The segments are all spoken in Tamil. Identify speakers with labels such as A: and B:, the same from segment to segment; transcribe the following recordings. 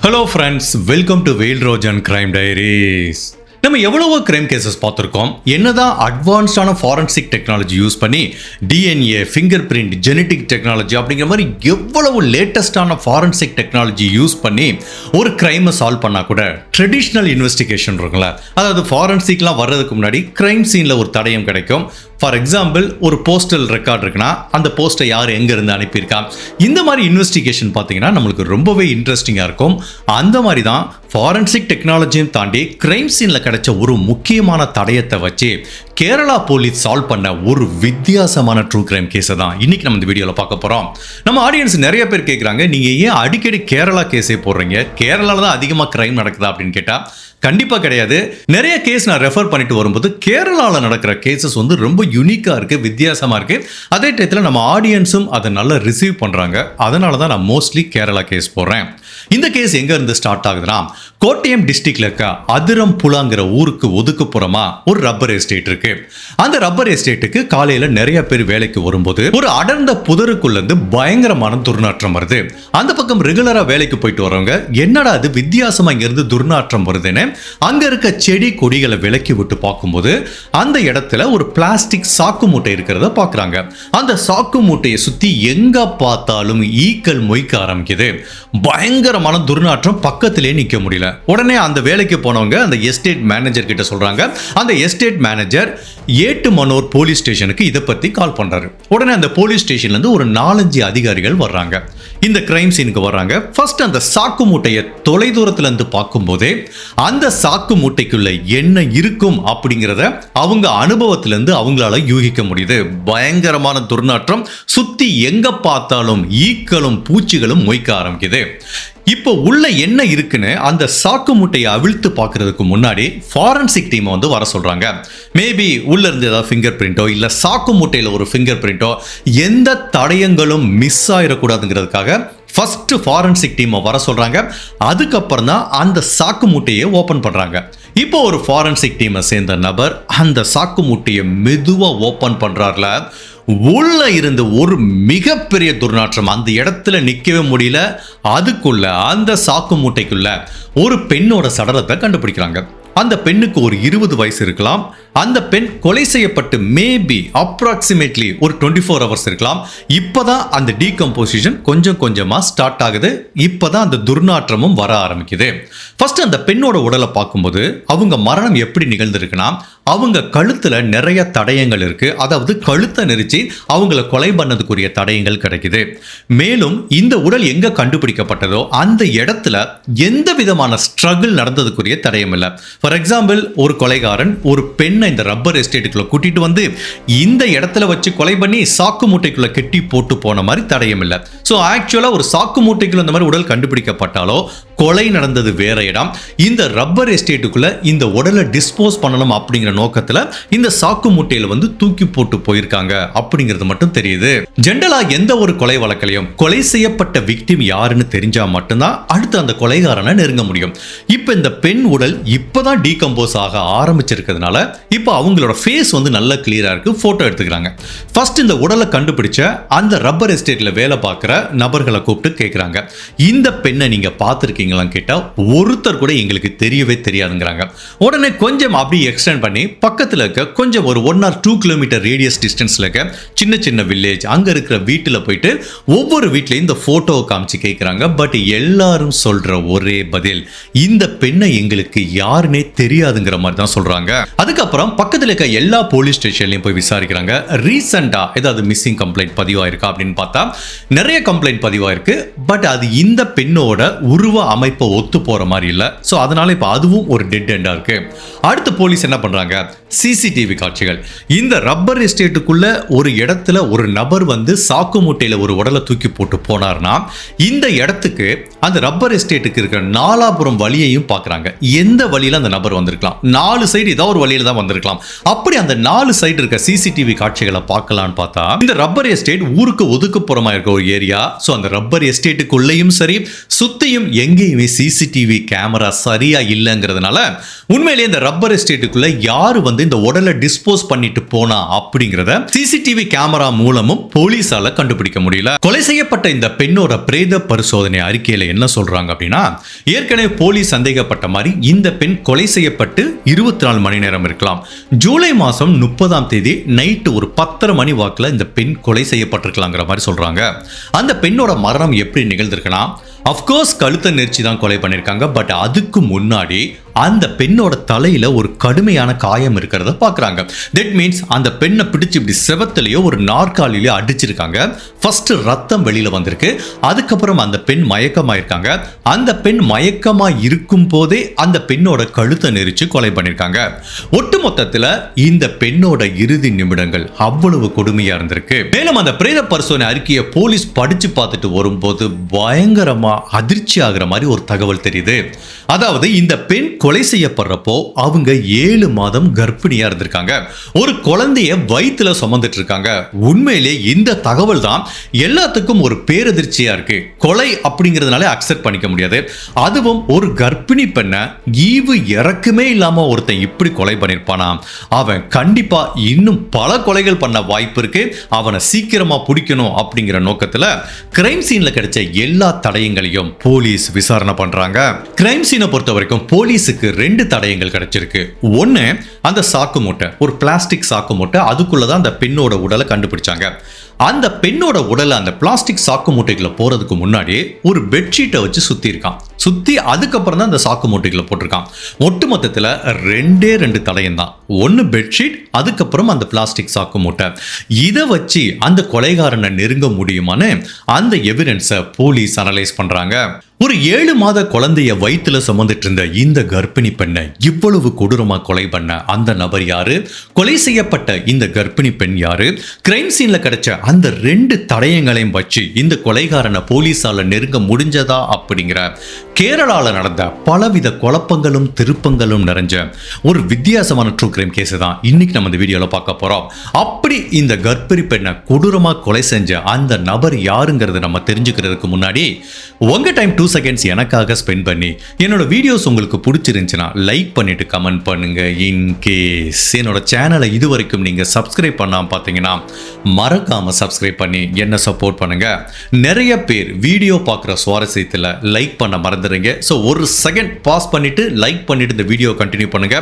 A: Hello friends, welcome to Vel Rojan crime diaries. நம்ம எவ்வளவோ கிரைம் கேசஸ் பார்த்துருக்கோம். என்னதான் அட்வான்ஸ்டான ஃபாரன்சிக் டெக்னாலஜி யூஸ் பண்ணி DNA, fingerprint, genetic technology அப்படிங்கிற மாதிரி எவ்வளவு லேட்டஸ்டான ஃபாரன்சிக் டெக்னாலஜி யூஸ் பண்ணி ஒரு கிரைமை சால்வ் பண்ணால் கூட ட்ரெடிஷ்னல் இன்வெஸ்டிகேஷன் இருக்குல்ல, அதாவது ஃபாரன்சிக்லாம் வர்றதுக்கு முன்னாடி கிரைம் சீனில் ஒரு தடயம் கிடைக்கும். ஃபார் எக்ஸாம்பிள், ஒரு போஸ்டல் ரெக்கார்ட் இருக்குன்னா அந்த போஸ்ட்டை யார் எங்கேருந்து அனுப்பியிருக்கா, இந்த மாதிரி இன்வெஸ்டிகேஷன் பார்த்தீங்கன்னா நம்மளுக்கு ரொம்பவே இன்ட்ரெஸ்டிங்காக இருக்கும். அந்த மாதிரி தான் ஃபாரன்சிக் டெக்னாலஜியும் தாண்டி கிரைம் சீனில் கிடைச்ச ஒரு முக்கியமான தடயத்தை வச்சு கேரளா போலீஸ் சால்வ் பண்ண ஒரு வித்தியாசமான ட்ரூ கிரைம் கேஸை தான் இன்னைக்கு நம்ம இந்த வீடியோவில் பார்க்க போகிறோம். நம்ம ஆடியன்ஸ் நிறைய பேர் கேட்குறாங்க, நீங்கள் ஏன் அடிக்கடி கேரளா கேஸே போடுறீங்க, கேரளாவில் தான் அதிகமாக கிரைம் நடக்குதா அப்படின்னு கேட்டால் கண்டிப்பாக கிடையாது. நிறைய கேஸ் நான் ரெஃபர் பண்ணிட்டு வரும்போது கேரளாவில் நடக்கிற கேசஸ் வந்து ரொம்ப யூனிக்காக இருக்குது, வித்தியாசமாக இருக்குது. அதே டயத்தில் நம்ம ஆடியன்ஸும் அதை நல்லா ரிசீவ் பண்ணுறாங்க. அதனால தான் நான் மோஸ்ட்லி கேரளா கேஸ் போடுறேன். இந்த கேஸ் எங்கேருந்து ஸ்டார்ட் ஆகுதுன்னா, கோட்டயம் டிஸ்ட்ரிக்ட்ல இருக்க அதிரம்புலாங்கிற ஊருக்கு ஒதுக்குப்புறமா ஒரு ரப்பர் எஸ்டேட் இருக்கு. அந்த ரப்பர் எஸ்டேட்டுக்கு காலையில் நிறைய பேர் வேலைக்கு வரும்போது ஒரு அடர்ந்த புதருக்குள்ள இருந்து பயங்கரமான துர்நாற்றம் வருது. அந்த பக்கம் ரெகுலரா வேலைக்கு போயிட்டு வரவங்க, என்னடா அது வித்தியாசமா இங்க இருந்து துர்நாற்றம் வருதுன்னு அங்க இருக்க செடி கொடிகளை விலக்கி விட்டு பார்க்கும்போது அந்த இடத்துல ஒரு பிளாஸ்டிக் சாக்கு மூட்டை இருக்கிறத பாக்குறாங்க. அந்த சாக்கு மூட்டையை சுத்தி எங்க பார்த்தாலும் ஈக்கள் மொய்க்க ஆரம்பிக்குது. பயங்கரமான துர்நாற்றம், பக்கத்திலே நிக்க முடியல. உடனே அந்த வேலைக்கு போனவங்க அந்த எஸ்டேட் மேனேஜர் கிட்ட சொல்றாங்க. அந்த எஸ்டேட் மேனேஜர் ஏட்டுமனூர் போலீஸ் ஸ்டேஷனுக்கு இதை பத்தி கால் பண்றாரு. உடனே அந்த போலீஸ் ஸ்டேஷன்ல இருந்து ஒரு 4-5 அதிகாரிகள் வர்றாங்க. இந்த கிரைம் சீனுக்கு வர்றாங்க. ஃபர்ஸ்ட் அந்த சாக்கு மூட்டையை தொலை தூரத்துல இருந்து பார்க்கும்போதே அந்த சாக்கு மூட்டைக்குள்ள என்ன இருக்கும் அப்படிங்கிறத அவங்க அனுபவத்திலிருந்து அவங்களால யூகிக்க முடியுது. பயங்கரமான துர்நாற்றம், சுத்தி எங்க பார்த்தாலும் ஈக்களும் பூச்சிகளும் மொய்க்க ஆரம்பிக்குது. இப்போ உள்ள என்ன இருக்குன்னு அந்த சாக்கு மூட்டையை அவிழ்த்து பார்க்கறதுக்கு முன்னாடி ஃபாரன்சிக் டீமை வந்து வர சொல்றாங்க. மேபி உள்ள இருந்து ஏதாவது ஃபிங்கர் பிரிண்டோ இல்ல சாக்கு மூட்டையில ஒரு ஃபிங்கர் பிரிண்டோ, எந்த தடயங்களும் மிஸ் ஆயிடக்கூடாதுங்கிறதுக்காக ஃபர்ஸ்ட் ஃபாரன்சிக் டீமை வர சொல்றாங்க. அதுக்கப்புறம் தான் அந்த சாக்கு மூட்டையை ஓபன் பண்றாங்க. இப்போ ஒரு ஃபாரன்சிக் டீமை சேர்ந்த நபர் அந்த சாக்கு மூட்டையை மெதுவா ஓபன் பண்றாருல, உள்ள இருந்து ஒரு மிகப்பெரிய துர்நாற்றம், அந்த இடத்துல நிற்கவே முடியல. அதுக்குள்ள அந்த சாக்கு மூட்டைக்குள்ள ஒரு பெண்ணோட சடலத்தை கண்டுபிடிக்கிறாங்க. அந்த பெண்ணுக்கு ஒரு 20 வயசு இருக்கலாம். அந்த பெண் கொலை செய்யப்பட்டு மேபி அப்ராக்சிமேட்லி ஒரு 24 ஹவர்ஸ் இருக்கலாம். இப்போதான் அந்த டீகம்போசிஷன் கொஞ்சம் கொஞ்சமா ஸ்டார்ட் ஆகுது. இப்போதான் அந்த துர்நாற்றமும் வர ஆரம்பிக்குது. ஃபர்ஸ்ட் அந்த பெண்ணோட உடலை பார்க்கும்போது அவங்க மரணம் எப்படி நிகழ்ந்திருக்குன்னா, அவங்க கழுத்துல நிறைய தடயங்கள் இருக்கு. அதாவது கழுத்தை நெரிச்சு அவங்கள கொலை பண்ணதுக்குரிய தடயங்கள் கிடைக்குது. மேலும் இந்த உடல் எங்க கண்டுபிடிக்கப்பட்டதோ அந்த இடத்துல எந்த விதமான ஸ்ட்ரகிள் நடந்ததுக்குரிய தடயம் இல்லை. ஃபார் எக்ஸாம்பிள், ஒரு கொலைகாரன் ஒரு பெண்ணை இந்த ரப்பர் எஸ்டேட்டுக்குள்ள கூட்டிட்டு வந்து இந்த இடத்துல வச்சு கொலை பண்ணி சாக்கு மூட்டைக்குள்ள கெட்டி போட்டு போன மாதிரி தடயம் இல்லை. ஸோ ஆக்சுவலா ஒரு சாக்கு மூட்டைக்குள்ள இந்த மாதிரி உடல் கண்டுபிடிக்கப்பட்டாலோ கொலை நடந்தது வேற இடம். இந்த ரப்பர் எஸ்டேட்டுக்குள்ள இந்த உடலை டிஸ்போஸ் பண்ணணும் அப்படிங்கிற நோக்கத்துல இந்த சாக்கு மூட்டையில வந்து தூக்கி போட்டு போயிருக்காங்க அப்படிங்கிறது மட்டும் தெரியுது. ஜென்ரலா எந்த ஒரு கொலை வழக்கிலையும் கொலை செய்யப்பட்ட விக்டிம் யாருன்னு தெரிஞ்சா மட்டும்தான் அடுத்து அந்த கொலைகாரனை நெருங்க முடியும். இப்ப இந்த பெண் உடல் இப்பதான் டீகம்போஸ் ஆக ஆரம்பிச்சிருக்கிறதுனால இப்ப அவங்களோட ஃபேஸ் வந்து நல்ல கிளியரா இருக்கு. போட்டோ எடுத்துக்கிறாங்க. ஃபர்ஸ்ட் இந்த உடலை கண்டுபிடிச்ச அந்த ரப்பர் எஸ்டேட்ல வேலை பார்க்கிற நபர்களை கூப்பிட்டு கேட்கிறாங்க, இந்த பெண்ணை நீங்க பார்த்திருக்கீங்க கேட்டா ஒருத்தர் கூட எங்களுக்கு தெரியவே தெரியாதுங்கிறாங்க. உடனே கொஞ்சம் அப்படி எக்ஸ்டெண்ட் பண்ணி பக்கத்துல இருக்க கொஞ்சம் ஒரு 1 or 2 கிலோமீட்டர் ரேடியஸ் டிஸ்டன்ஸ்ல இருக்க சின்ன சின்ன வில்லேஜ் அங்க இருக்கிற வீட்டுல போயிட்டு ஒவ்வொரு வீட்லயும் இந்த போட்டோவை காமிச்சு கேட்கிறாங்க. பட் எல்லாரும் சொல்ற ஒரே பதில், இந்த பெண்ணை எங்களுக்கு யாருன்னே தெரியாதுங்கிற மாதிரி தான் சொல்றாங்க. அதுக்கப்புறம் பக்கத்துல இருக்க எல்லா போலீஸ் ஸ்டேஷன்லயும் போய் விசாரிக்கிறாங்க. ரீசெண்டா ஏதாவது மிஸ்ஸிங் கம்ப்ளைண்ட் பதிவாயிருக்கா அப்படின்னு பார்த்தா நிறைய கம்ப்ளைண்ட் பதிவாயிருக்கு. பட் அது இந்த பெண்ணோட உருவ அமைப்பை ஒத்து போற மாதிரி இல்ல. சோ அதனால இப்ப அதுவும் ஒரு டெட் எண்டா இருக்கு. அடுத்து போலீஸ் என்ன பண்றாங்க, சிசிடிவி காட்சிகள். இந்த ரப்பர் எஸ்டேட்டுக்குள்ள ஒரு இடத்துல ஒரு நபர் வந்து சாக்கு மூட்டையில ஒரு உடலை தூக்கி போட்டு போனார்னா இந்த இடத்துக்கு அந்த ரப்பர் எஸ்டேட்டுக்கு இருக்கிற நாலாபுரம் வழியையும் பார்க்கறாங்க. எந்த வழியில அந்த நபர் வந்திருக்கலாம், 4 சைடு ஏதாவது ஒரு வழியில தான் வந்திருக்கலாம். அப்படி அந்த 4 சைடு இருக்க சிசிடிவி காட்சிகளை பார்க்கலான்னு பார்த்தா இந்த ரப்பர் எஸ்டேட் ஊருக்கு ஒதுக்குப்புறமா இருக்க ஒரு ஏரியா. சோ அந்த ரப்பர் எஸ்டேட்டுக்குள்ளேயும் சரி சுத்தியும் எங்கேயும் எங்கேயுமே சிசிடிவி கேமரா சரியா இல்லைங்கிறதுனால உண்மையிலேயே இந்த ரப்பர் எஸ்டேட்டுக்குள்ள யாரு இந்த உடலை டிஸ்போஸ் பண்ணிட்டு போனா அப்படிங்கிறத சிசிடிவி கேமரா மூலமும் போலீஸால கண்டுபிடிக்க முடியல. கொலை செய்யப்பட்ட இந்த பெண்ணோட பிரேத பரிசோதனை அறிக்கையில என்ன சொல்றாங்க அப்படின்னா, ஏற்கனவே போலீஸ் சந்தேகப்பட்ட மாதிரி இந்த பெண் கொலை செய்யப்பட்டு 24 மணி நேரம் இருக்கலாம். ஜூலை மாசம் 30ஆம் தேதி நைட்டு ஒரு 10:30 மணி வாக்குல இந்த பெண் கொலை செய்யப்பட்டிருக்கலாங்கிற மாதிரி சொல்றாங்க. அந்த பெண்ணோட மரணம் எப்படி நிகழ்ந்திருக்கலாம்? அஃப்கோர்ஸ் கழுத்தை நெரிச்சு தான் கொலை பண்ணியிருக்காங்க. பட் அதுக்கு முன்னாடி அந்த பெண்ணோட தலையில ஒரு கடுமையான காயம் இருக்கிறத பார்க்குறாங்க. தட் மீன்ஸ் அந்த பெண்ணை பிடிச்சி இப்படி செவத்திலேயோ ஒரு நாற்காலிலேயோ அடிச்சிருக்காங்க. ஃபர்ஸ்ட் ரத்தம் வெளியில வந்திருக்கு. அதுக்கப்புறம் அந்த பெண் மயக்கமாயிருக்காங்க. அந்த பெண் மயக்கமா இருக்கும் போதே அந்த பெண்ணோட கழுத்தை நெரிச்சு கொலை பண்ணியிருக்காங்க. ஒட்டு மொத்தத்தில் இந்த பெண்ணோட இறுதி நிமிடங்கள் அவ்வளவு கொடுமையா இருந்திருக்கு. மேலும் அந்த பிரேத பரிசோதனை அறிக்கையை போலீஸ் படிச்சு பார்த்துட்டு வரும்போது பயங்கரமா அதிர்ச்சி ஆகிற மாதிரி ஒரு தகவல் தெரியுது. அதாவது இந்த பெண் கொலை செய்யப்படுறப்போ அவங்க 7 மாதம் கர்ப்பிணியா இருந்திருக்காங்க. ஒரு குழந்தைய வயிற்றுல சுமந்துட்டு இருக்காங்க. உண்மையிலே இந்த தகவல் தான் எல்லாத்துக்கும் ஒரு பேரதிர்ச்சியா இருக்கு. கொலை அப்படிங்கிறதுனால அக்செப்ட் பண்ணிக்க முடியாது. அதுவும் ஒரு கர்ப்பிணி பெண்ணை ஈவு இறக்குமே இல்லாம ஒருத்தன் இப்படி கொலை பண்ணிருப்பானா? அவன் கண்டிப்பா இன்னும் பல கொலைகள் பண்ண வாய்ப்பு இருக்கு. அவனை சீக்கிரமா பிடிக்கணும் அப்படிங்கிற நோக்கத்துல கிரைம் சீன்ல கிடைச்ச எல்லா தடயங்களையும் போலீஸ் விசாரணை பண்றாங்க. கிரைம் சீனை பொறுத்த வரைக்கும் போலீஸுக்கு 2 தடயங்கள் கிடைச்சிருக்கு. ஒன்னு அந்த சாக்கு மூட்டை, ஒரு பிளாஸ்டிக் சாக்கு மூட்டை. அதுக்குள்ளதான் அந்த பெண்ணோட உடலை கண்டுபிடிச்சாங்க. அந்த பெண்ணோட உடலை அந்த பிளாஸ்டிக் சாக்கு மூட்டைகளை போறதுக்கு முன்னாடி ஒரு பெட்ஷீட்டை வச்சு சுத்தி இருக்கான். சுத்தி அதுக்கப்புறம் தான் அந்த சாக்கு மூட்டைகளை போட்டிருக்கான். ஒட்டு மொத்தத்தில் 2 தடயம் தான். ஒன்னு பெட்ஷீட், அதுக்கப்புறம் அந்த பிளாஸ்டிக் சாக்கு மூட்டை. இதை வச்சு அந்த கொலைகாரனை நெருங்க முடியுமான்னு அந்த எவிடன்ஸை போலீஸ் அனலைஸ் பண்றாங்க. ஒரு 7 மாத குழந்தைய வயிற்றுல சுமந்துட்டு இருந்த இந்த கர்ப்பிணி பெண்ணை இவ்வளவு கொடூரமா கொலை பண்ண அந்த நபர் யாரு? கொலை செய்யப்பட்ட இந்த கர்ப்பிணி பெண் யாரு? கிரைம் சீன்ல கிடைச்ச அந்த 2 தடயங்களையும் வச்சு இந்த கொலைகாரனை போலீஸால நெருங்க முடிஞ்சதா அப்படிங்கிற கேரளால நடந்த பலவித குழப்பங்களும் திருப்பங்களும் நிறைஞ்ச ஒரு வித்தியாசமான ட்ரூ கிரைம் கேஸ் தான் இன்னைக்கு நம்ம இந்த வீடியோல பார்க்க போறோம். அப்படி இந்த கர்ப்பிணி பெண்ணை கொடூரமா கொலை செஞ்ச அந்த நபர் யாருங்கிறத நம்ம தெரிஞ்சுக்கிறதுக்கு முன்னாடி உங்க டைம் 2 செகண்ட்ஸ் எனக்காக ஸ்பெண்ட் பண்ணி என்னோட வீடியோஸ் உங்களுக்கு பிடிச்சிருந்துச்சுன்னா லைக் பண்ணிட்டு கமெண்ட் பண்ணுங்க. இன்கேஸ் என்னோட சேனலை இது வரைக்கும் நீங்க சப்ஸ்கிரைப் பண்ணாம பார்த்தீங்கன்னா மறக்காம சப்ஸ்கிரைப் பண்ணி என்ன சப்போர்ட் பண்ணுங்க. நிறைய பேர் வீடியோ பார்க்குற சுவாரஸ்யத்தில் லைக் பண்ண மறந்துடுங்க. ஸோ ஒரு செகண்ட் பாஸ் பண்ணிட்டு லைக் பண்ணிட்டு இந்த வீடியோ கண்டினியூ பண்ணுங்க.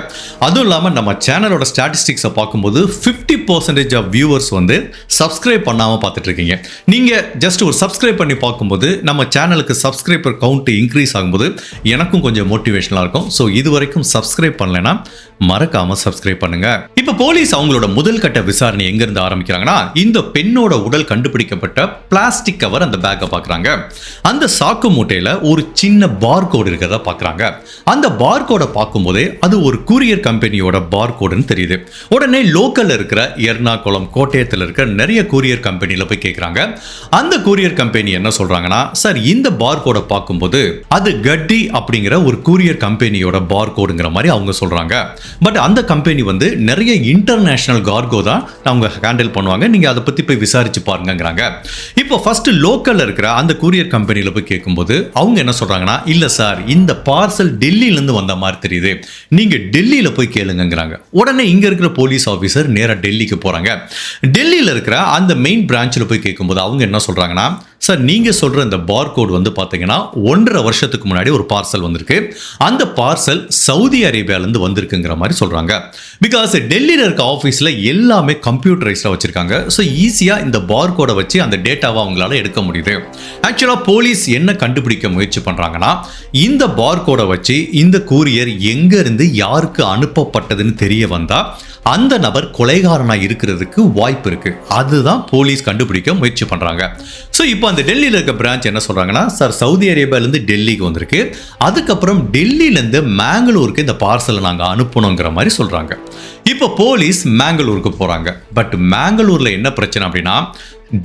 A: அதுவும் இல்லாமல் நம்ம சேனலோட ஸ்டாட்டிஸ்டிக்ஸை பார்க்கும்போது 50% ஆஃப் வியூவர்ஸ் சப்ஸ்கிரைப் பண்ணாமல் பார்த்துட்டு இருக்கீங்க. நீங்க ஜஸ்ட் ஒரு சப்ஸ்கிரைப் பண்ணி பார்க்கும்போது நம்ம சேனலுக்கு சப்ஸ்கிரைபர் கவுண்ட் இன்க்ரீஸ் ஆகும்போது எனக்கும் கொஞ்சம் மோட்டிவேஷனாக இருக்கும். ஸோ இது வரைக்கும் சப்ஸ்கிரைப் பண்ணலைன்னா மறக்காம சப்ஸ்கிரைப் பண்ணுங்க. இப்போ போலீஸ் அவங்களோட முதல் கட்ட விசாரணை எங்க இருந்து ஆரம்பிக்கிறாங்கன்னா, இந்த பெண்ணோட உடல் கண்டுபிடிக்கப்பட்ட பிளாஸ்டிக் கவர் அந்த பேக்கை பார்க்குறாங்க. அந்த சாக்கு மூட்டையில ஒரு சின்ன பார் கோடு இருக்கிறத பார்க்குறாங்க. அந்த பார் கோடை பார்க்கும்போதே அது ஒரு கூரியர் கம்பெனியோட பார் கோடுன்னு தெரியுது. உடனே லோக்கல்ல இருக்கிற எர்ணாகுளம், கோட்டயத்தில் இருக்கிற நிறைய கூரியர் கம்பெனியில் போய் கேட்குறாங்க. அந்த கூரியர் கம்பெனி என்ன சொல்றாங்கன்னா, சார் இந்த பார் கோடை பார்க்கும்போது அது கட்டி அப்படிங்கிற ஒரு கூரியர் கம்பெனியோட பார் கோடுங்கிற மாதிரி அவங்க சொல்றாங்க. பட் அந்த கம்பெனி நிறைய இன்டர்நேஷனல் கார்கோ தான் அவங்க ஹேண்டில் பண்ணுவாங்க. நீங்க அதை பத்தி போய் விசாரிச்சு பாருங்கங்கறாங்க. இப்போ ஃபர்ஸ்ட் லோக்கல்ல இருக்கிற அந்த கூரியர் கம்பெனில போய் கேட்கும்போது அவங்க என்ன சொல்றாங்கன்னா, இல்ல சார் இந்த பார்சல் டெல்லியில இருந்து வந்த மாதிரி தெரியுது, நீங்க டெல்லியில போய் கேளுங்கங்கறாங்க. உடனே இங்க இருக்கிற போலீஸ் ஆபீசர் நேரா டெல்லிக்கு போறாங்க. டெல்லியில இருக்கிற அந்த மெயின் பிரான்ச்ல போய் கேட்கும்போது அவங்க என்ன சொல்றாங்கன்னா, சார் நீங்க சொல்ற இந்த பார் கோட் பாத்தீங்கன்னா 1.5 வருஷத்துக்கு முன்னாடி ஒரு பார்சல் வந்திருக்கு. அந்த பார்சல் சவுதி அரேபியால இருந்து வந்திருக்குங்கிற மாதிரி சொல்றாங்க. பிகாஸ் டெல்லியில இருக்க ஆபீஸ்ல எல்லாமே கம்ப்யூட்டரைஸ்டா வச்சிருக்காங்க. ஸோ ஈஸியா இந்த பார் கோடை வச்சு அந்த டேட்டாவை அவங்களால எடுக்க முடியுது. ஆக்சுவலா போலீஸ் என்ன கண்டுபிடிக்க முயற்சி பண்றாங்கன்னா, இந்த பார் கோடை வச்சு இந்த கூரியர் எங்க இருந்து யாருக்கு அனுப்பப்பட்டதுன்னு தெரிய வந்தா அந்த நபர் கொலைகாரனா இருக்கிறதுக்கு வாய்ப்பு இருக்கு. அதுதான் போலீஸ் கண்டுபிடிக்க முயற்சி பண்றாங்க. ஸோ இப்போ அந்த டெல்லியில் இருக்க பிரான்ச் என்ன சொல்றாங்கன்னா, சார் சவுதி அரேபியாலேருந்து டெல்லிக்கு வந்திருக்கு, அதுக்கப்புறம் டெல்லியிலேருந்து மேங்களூருக்கு இந்த பார்சலை நாங்கள் அனுப்பணுங்கிற மாதிரி சொல்றாங்க. இப்போ போலீஸ் மேங்களூருக்கு போறாங்க. பட் மேங்களூர்ல என்ன பிரச்சனை அப்படின்னா,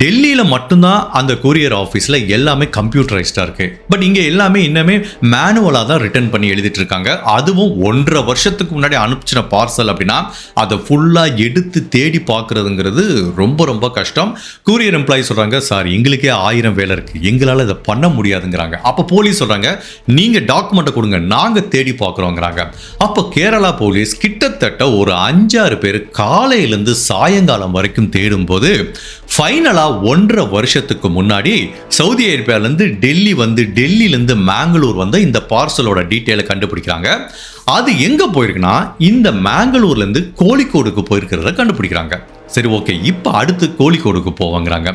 A: டெல்லியில மட்டும்தான் அந்த கொரியர் ஆஃபீஸ்ல எல்லாமே கம்ப்யூட்டரைஸ்டா இருக்கு. பட் இங்க எல்லாமே இன்னமே மேனுவலா தான் ரிட்டர்ன் பண்ணி எழுதிட்டு இருக்காங்க. அதுவும் 1.5 வருஷத்துக்கு முன்னாடி அனுப்பிச்சின பார்சல் அப்படின்னா அதை ஃபுல்லா எடுத்து தேடி பார்க்கறதுங்கிறது ரொம்ப ரொம்ப கஷ்டம். கொரியர் எம்ப்ளாயி சொல்றாங்க, சார் எங்களுக்கே 1000 வேலை இருக்கு, எங்களால இதை பண்ண முடியாதுங்கிறாங்க. அப்ப போலீஸ் சொல்றாங்க, நீங்க டாக்குமெண்ட்டை கொடுங்க, நாங்க தேடி பார்க்குறோங்கிறாங்க. அப்போ கேரளா போலீஸ் கிட்டத்தட்ட ஒரு 5-6 பேர் காலையிலேருந்து சாயங்காலம் வரைக்கும் தேடும்போது ஃபைனலா 1.5 வருஷத்துக்கு முன்னாடி சவுதி அரேபியாவிலேருந்து டெல்லி வந்து டெல்லியிலேருந்து மேங்களூர் வந்து இந்த பார்சலோட டீட்டெயிலை கண்டுபிடிக்கிறாங்க. அது எங்க போயிருக்குன்னா இந்த மேங்களூர்லேருந்து கோழிக்கோடுக்கு போயிருக்கிறத கண்டுபிடிக்கிறாங்க. சரி, ஓகே, இப்போ அடுத்து கோழிக்கோடுக்கு போவாங்கிறாங்க.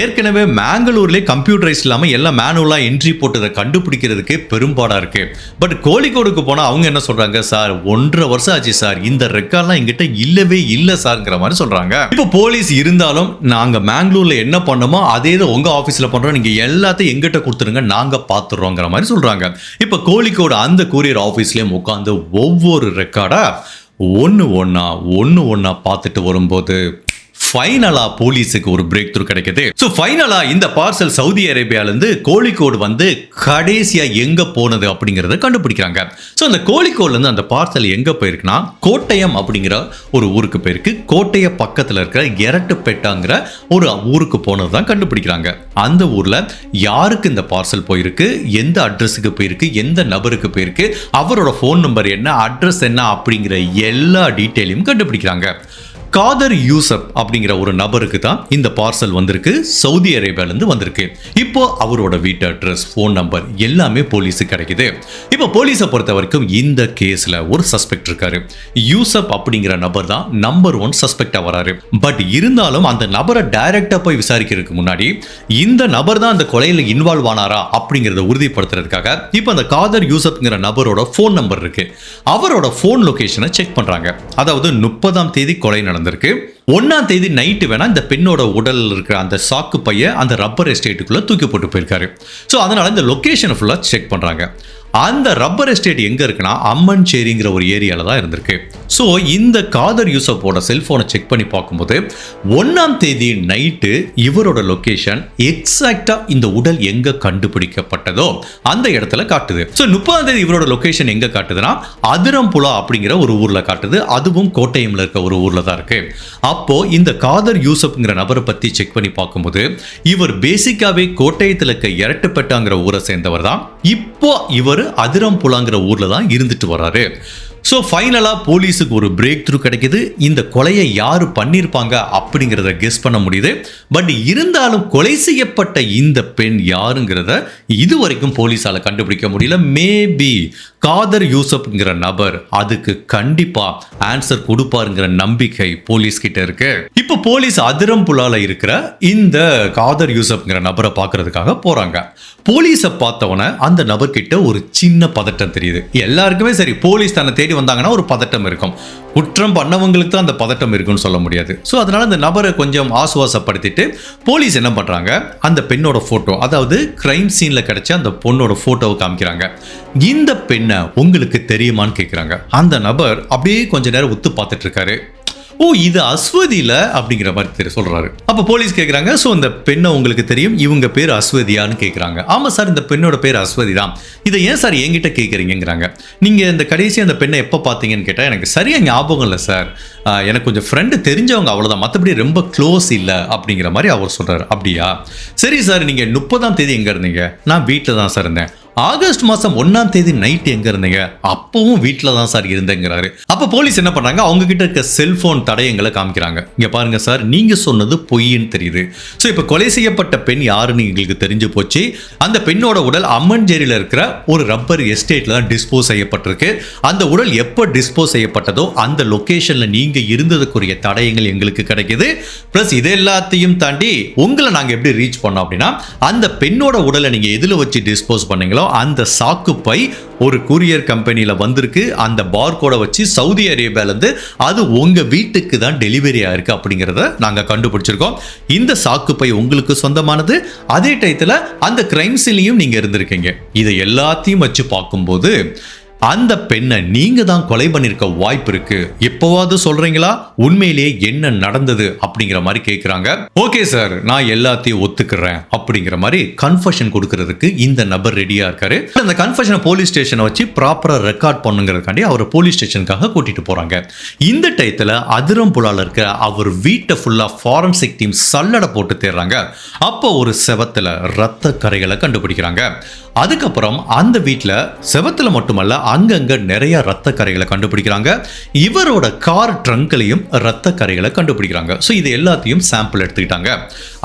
A: ஏற்கனவே மேங்களூர்லேயே கம்ப்யூட்டரைஸ் இல்லாமல் எல்லாம் மேனுவலாக என்ட்ரி போட்டதை கண்டுபிடிக்கிறதுக்கு பெரும்பாடாக இருக்கு. பட் கோழிக்கோடுக்கு போனால் அவங்க என்ன சொல்றாங்க, சார் 1.5 வருஷம் ஆச்சு சார், இந்த ரெக்கார்ட்லாம் எங்கிட்ட இல்லவே இல்லை சார்ங்கிற மாதிரி சொல்றாங்க. இப்போ போலீஸ் இருந்தாலும் நாங்கள் மேங்களூர்ல என்ன பண்ணோமோ அதே தான் உங்க ஆஃபீஸில் பண்றோம், நீங்க எல்லாத்தையும் எங்கிட்ட கொடுத்துருங்க, நாங்க பார்த்துடுறோங்கிற மாதிரி சொல்றாங்க. இப்போ கோழிக்கோடு அந்த கொரியர் ஆஃபீஸ்லேயும் உட்காந்து ஒவ்வொரு ரெக்கார்டா ஒன்று ஒன்றா பார்த்துட்டு வரும்போது ஃபைனலா போலீஸுக்கு ஒரு பிரேக் த்ரூ கிடைக்குது. ஸோ ஃபைனலா இந்த பார்சல் சவுதி அரேபியாவிலேருந்து கோழிக்கோடு வந்து கடைசியா எங்க போனது அப்படிங்கிறத கண்டுபிடிக்கிறாங்க. ஸோ அந்த கோழிக்கோடுலேருந்து அந்த பார்சல் எங்க போயிருக்குன்னா கோட்டயம் அப்படிங்கிற ஒரு ஊருக்கு போயிருக்கு. கோட்டைய பக்கத்தில் இருக்கிற எரட்டுப்பேட்டாங்கிற ஒரு ஊருக்கு போனது தான் கண்டுபிடிக்கிறாங்க. அந்த ஊர்ல யாருக்கு இந்த பார்சல் போயிருக்கு, எந்த அட்ரஸுக்கு போயிருக்கு, எந்த நபருக்கு போயிருக்கு, அவரோட ஃபோன் நம்பர் என்ன, அட்ரஸ் என்ன அப்படிங்கிற எல்லா டீட்டெயிலையும் கண்டுபிடிக்கிறாங்க. காதர் யூசப் அப்படிங்கிற ஒரு நபருக்கு தான் இந்த பார்சல் வந்திருக்கு, சவுதி அரேபியாவிலிருந்து வந்திருக்கு. இப்போ அவரோட வீட்டு அட்ரஸ், ஃபோன் நம்பர் எல்லாமே போலீஸுக்கு கிடைக்குது. இப்போ போலீஸை பொறுத்த வரைக்கும் இந்த கேஸ்ல ஒரு சஸ்பெக்ட் இருக்காரு. யூசப் அப்படிங்கிற நபர் தான் நம்பர் 1 சஸ்பெக்டா வராரு. பட் இருந்தாலும் அந்த நபரை டைரக்டா போய் விசாரிக்கிறதுக்கு முன்னாடி இந்த நபர் தான் அந்த கொலையில இன்வால்வ் ஆனாரா அப்படிங்கறத உறுதிப்படுத்துறதுக்காக இப்போ அந்த காதர் யூசப்ங்கிற நபரோட ஃபோன் நம்பர் இருக்கு, அவரோட ஃபோன் லொகேஷனை செக் பண்றாங்க. அதாவது 30ஆம் தேதி கொலை நடந்திருக்கு. 1ஆம் தேதி நைட்டு வேணா இந்த பெண்ணோட உடல் இருக்கிற அந்த சாக்கு பைய அந்த ரப்பர் எஸ்டேட்டுக்குள்ள தூக்கி போட்டு போயிருக்காரு. ஸோ அதனால இந்த லொகேஷனை ஃபுல்லா செக் பண்றாங்க. அந்த ரப்பர் எஸ்டேட் எங்க இருக்குன்னா அம்மன்சேரிங்கிற ஒரு ஏரியால தான் இருந்திருக்கு. ஸோ இந்த காதர் யூசப்போட செல்போனை செக் பண்ணி பார்க்கும்போது 1ஆம் தேதி நைட்டு இவரோட லொகேஷன் எக்ஸாக்டா இந்த உடல் எங்க கண்டுபிடிக்கப்பட்டதோ அந்த இடத்துல காட்டுது. ஸோ 30ஆம் தேதி இவரோட லொகேஷன் எங்க காட்டுதுன்னா அதிரம்புலா அப்படிங்கிற ஒரு ஊர்ல காட்டுது. அதுவும் கோட்டயம்ல இருக்க ஒரு ஊர்ல தான் இருக்கு. அப்போ இந்த காதர் யூசப்ங்கிற நபரை பத்தி செக் பண்ணி பார்க்கும்போது இவர் பேசிக்காவே கோட்டயத்தில் இருக்க எரட்டுப்பேட்டாங்கிற ஊரை சேர்ந்தவர் தான். இப்போ இவர் அதிரம்புலாங்கிற ஊர்ல தான் இருந்துட்டு வராரு. ஸோ ஃபைனலாக போலீஸுக்கு ஒரு பிரேக் த்ரூ கிடைக்குது. இந்த கொலையை யார் பண்ணியிருப்பாங்க அப்படிங்கிறத கெஸ் பண்ண முடியுது. பட் இருந்தாலும் கொலை செய்யப்பட்ட இந்த பெண் யாருங்கிறத இதுவரைக்கும் போலீஸால் கண்டுபிடிக்க முடியல. மேபி காதர் யூசப்ங்கிற நபர் அதுக்கு கண்டிப்பா ஆன்சர் கொடுப்பாருங்கிற நம்பிக்கை போலீஸ் கிட்ட இருக்கு. இப்போ போலீஸ் அதிரம்புலால இருக்கிற இந்த காதர் யூசப்ங்கிற நபரை பார்க்கறதுக்காக போறாங்க. போலீஸை பார்த்தவன அந்த நபர்கிட்ட ஒரு சின்ன பதட்டம் தெரியுது. எல்லாருக்குமே சரி, போலீஸ் தன்னை தேடி வந்தாங்கன்னா ஒரு பதட்டம் இருக்கும். குற்றம் பண்ணவங்களுக்கு தான் அந்த பதட்டம் இருக்குன்னு சொல்ல முடியாது. ஸோ அதனால அந்த நபரை கொஞ்சம் ஆசுவாசப்படுத்திட்டு போலீஸ் என்ன பண்றாங்க, அந்த பெண்ணோட போட்டோ, அதாவது கிரைம் சீன்ல கிடைச்ச அந்த பொண்ணோட போட்டோவை காமிக்கிறாங்க. இந்த பெண்ணை உங்களுக்கு தெரியுமான்னு கேட்குறாங்க. அந்த நபர் அப்படியே கொஞ்ச நேரம் உத்து பார்த்துட்டு இருக்காரு. ஓ, இது அஸ்வதியில அப்படிங்கிற மாதிரி சொல்றாரு. அப்ப போலீஸ் கேட்கறாங்க, சோ இந்த பெண்ணை உங்களுக்கு தெரியும், இவங்க பேர் அஸ்வதியான்னு கேட்கறாங்க. ஆமா சார், இந்த பெண்ணோட பேர் அஸ்வதி தான். இதை ஏன் சார் என்கிட்ட கேட்குறீங்கிறாங்க. நீங்க இந்த கடைசி அந்த பெண்ணை எப்போ பார்த்தீங்கன்னு கேட்டா எனக்கு சரியா ஞாபகம் இல்லை சார், எனக்கு கொஞ்சம் ஃப்ரெண்டு தெரிஞ்சவங்க அவ்வளோதான், மற்றபடி ரொம்ப க்ளோஸ் இல்லை அப்படிங்கிற மாதிரி அவர் சொல்றாரு. அப்படியா, சரி சார், நீங்க 30ஆம் தேதி எங்க இருந்தீங்க? நான் வீட்டில் தான் சார் இருந்தேன். ஆகஸ்ட் மாசம் 1ஆம் தேதி நைட் எங்க இருந்தீங்க? அப்பவும் வீட்டில் தான் சார் இருந்தேங்கிறாரு. அப்ப போலீஸ் என்ன பண்றாங்க, அவங்க கிட்ட இருக்க செல்போன் தடயங்களை காமிக்கிறாங்க. இங்க பாருங்க சார், நீங்க சொன்னது பொய்ன்னு தெரியுது. ஸோ இப்ப கொலை செய்யப்பட்ட பெண் யாருன்னு எங்களுக்கு தெரிஞ்சு போச்சு. அந்த பெண்ணோட உடல் அம்மன்ஜேரியில இருக்கிற ஒரு ரப்பர் எஸ்டேட்ல தான் டிஸ்போஸ் செய்யப்பட்டிருக்கு. அந்த உடல் எப்போ டிஸ்போஸ் செய்யப்பட்டதோ அந்த லொகேஷன்ல நீங்க இருந்ததுக்குரிய தடயங்கள் எங்களுக்கு கிடைக்குது. பிளஸ் இது எல்லாத்தையும் தாண்டி உங்களை நாங்க எப்படி ரீச் பண்ணோம் அப்படின்னா, அந்த பெண்ணோட உடலை நீங்க எதுல வச்சு டிஸ்போஸ் பண்ணீங்களோ அந்த சாக்கு பை ஒரு கூரியர் கம்பெனியில வந்திருக்கு. அந்த பார்கோட வச்சு சவுதி அரேபியால இருந்து அது உங்க வீட்டுக்கு தான் டெலிவரி ஆயிருக்கு அப்படிங்கறத நாங்க கண்டுபிடிச்சிருக்கோம். இந்த சாக்கு பை உங்களுக்கு சொந்தமானது. அதே டயத்துல அந்த கிரைம் சீன்லயும் நீங்க இருந்திருக்கீங்க. இதை எல்லாத்தையும் வச்சு பார்க்கும்போது அந்த பெண்ணை நீங்க தான் கொலை பண்ணிருக்க வாய்ப்பு இருக்கு, எப்பவாவது சொல்றீங்களா உண்மையிலேயே என்ன நடந்தது அப்படிங்கிற மாதிரி கேக்குறாங்க. ஓகே சார், நான் எல்லாத்தையும் ஒத்துக்கிறேன் அப்படிங்கிற மாதிரி கன்ஃபெஷன் கொடுக்கறதுக்கு இந்த நபர் ரெடியா இருக்காரு. அந்த கன்ஃபெஷனை போலீஸ் ஸ்டேஷனை வச்சு ப்ராப்பரா ரெக்கார்ட் பண்ணுங்கிறதுக்காண்டி அவர் போலீஸ் ஸ்டேஷனுக்காக கூட்டிட்டு போறாங்க. இந்த டயத்துல அதிரம்புலால இருக்க அவர் வீட்டை ஃபுல்லா ஃபாரன்சிக் டீம் சல்லடை போட்டு தேடுறாங்க. அப்போ ஒரு செவத்துல ரத்த கரைகளை கண்டுபிடிக்கிறாங்க. அதுக்கப்புறம் அந்த வீட்டில் செவத்துல மட்டுமல்ல அங்கங்க நிறைய ரத்த கரைகளை கண்டுபிடிக்கிறாங்க. இவரோட கார் ட்ரங்க்லையும் ரத்த கரைகளை கண்டுபிடிக்கிறாங்க. ஸோ இது எல்லாத்தையும் சாம்பிள் எடுத்துக்கிட்டாங்க.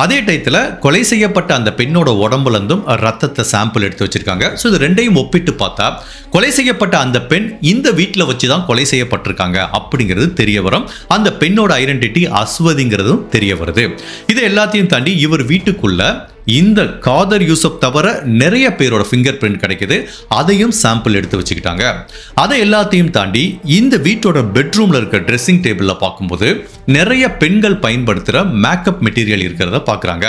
A: அதே டயத்தில் கொலை செய்யப்பட்ட அந்த பெண்ணோட உடம்புல இருந்தும் ரத்தத்தை சாம்பிள் எடுத்து வச்சிருக்காங்க. ஸோ இது ரெண்டையும் ஒப்பிட்டு பார்த்தா கொலை செய்யப்பட்ட அந்த பெண் இந்த வீட்டில் வச்சு தான் கொலை செய்யப்பட்டிருக்காங்க அப்படிங்கிறது தெரிய வரும். அந்த பெண்ணோட ஐடென்டிட்டி அஸ்வதிங்கிறதும் தெரிய வருது. இது எல்லாத்தையும் தாண்டி இவர் வீட்டுக்குள்ள இந்த காதர் யூசப் தவிர நிறைய பேரோட ஃபிங்கர் பிரிண்ட் கிடைக்குது. அதையும் சாம்பிள் எடுத்து வச்சுக்கிட்டாங்க. அதை எல்லாத்தையும் தாண்டி இந்த வீட்டோட பெட்ரூம்ல இருக்க ட்ரெஸ்ஸிங் டேபிள்ல பார்க்கும்போது நிறைய பெண்கள் பயன்படுத்துகிற மேக்கப் மெட்டீரியல் இருக்கிறத பார்க்குறாங்க.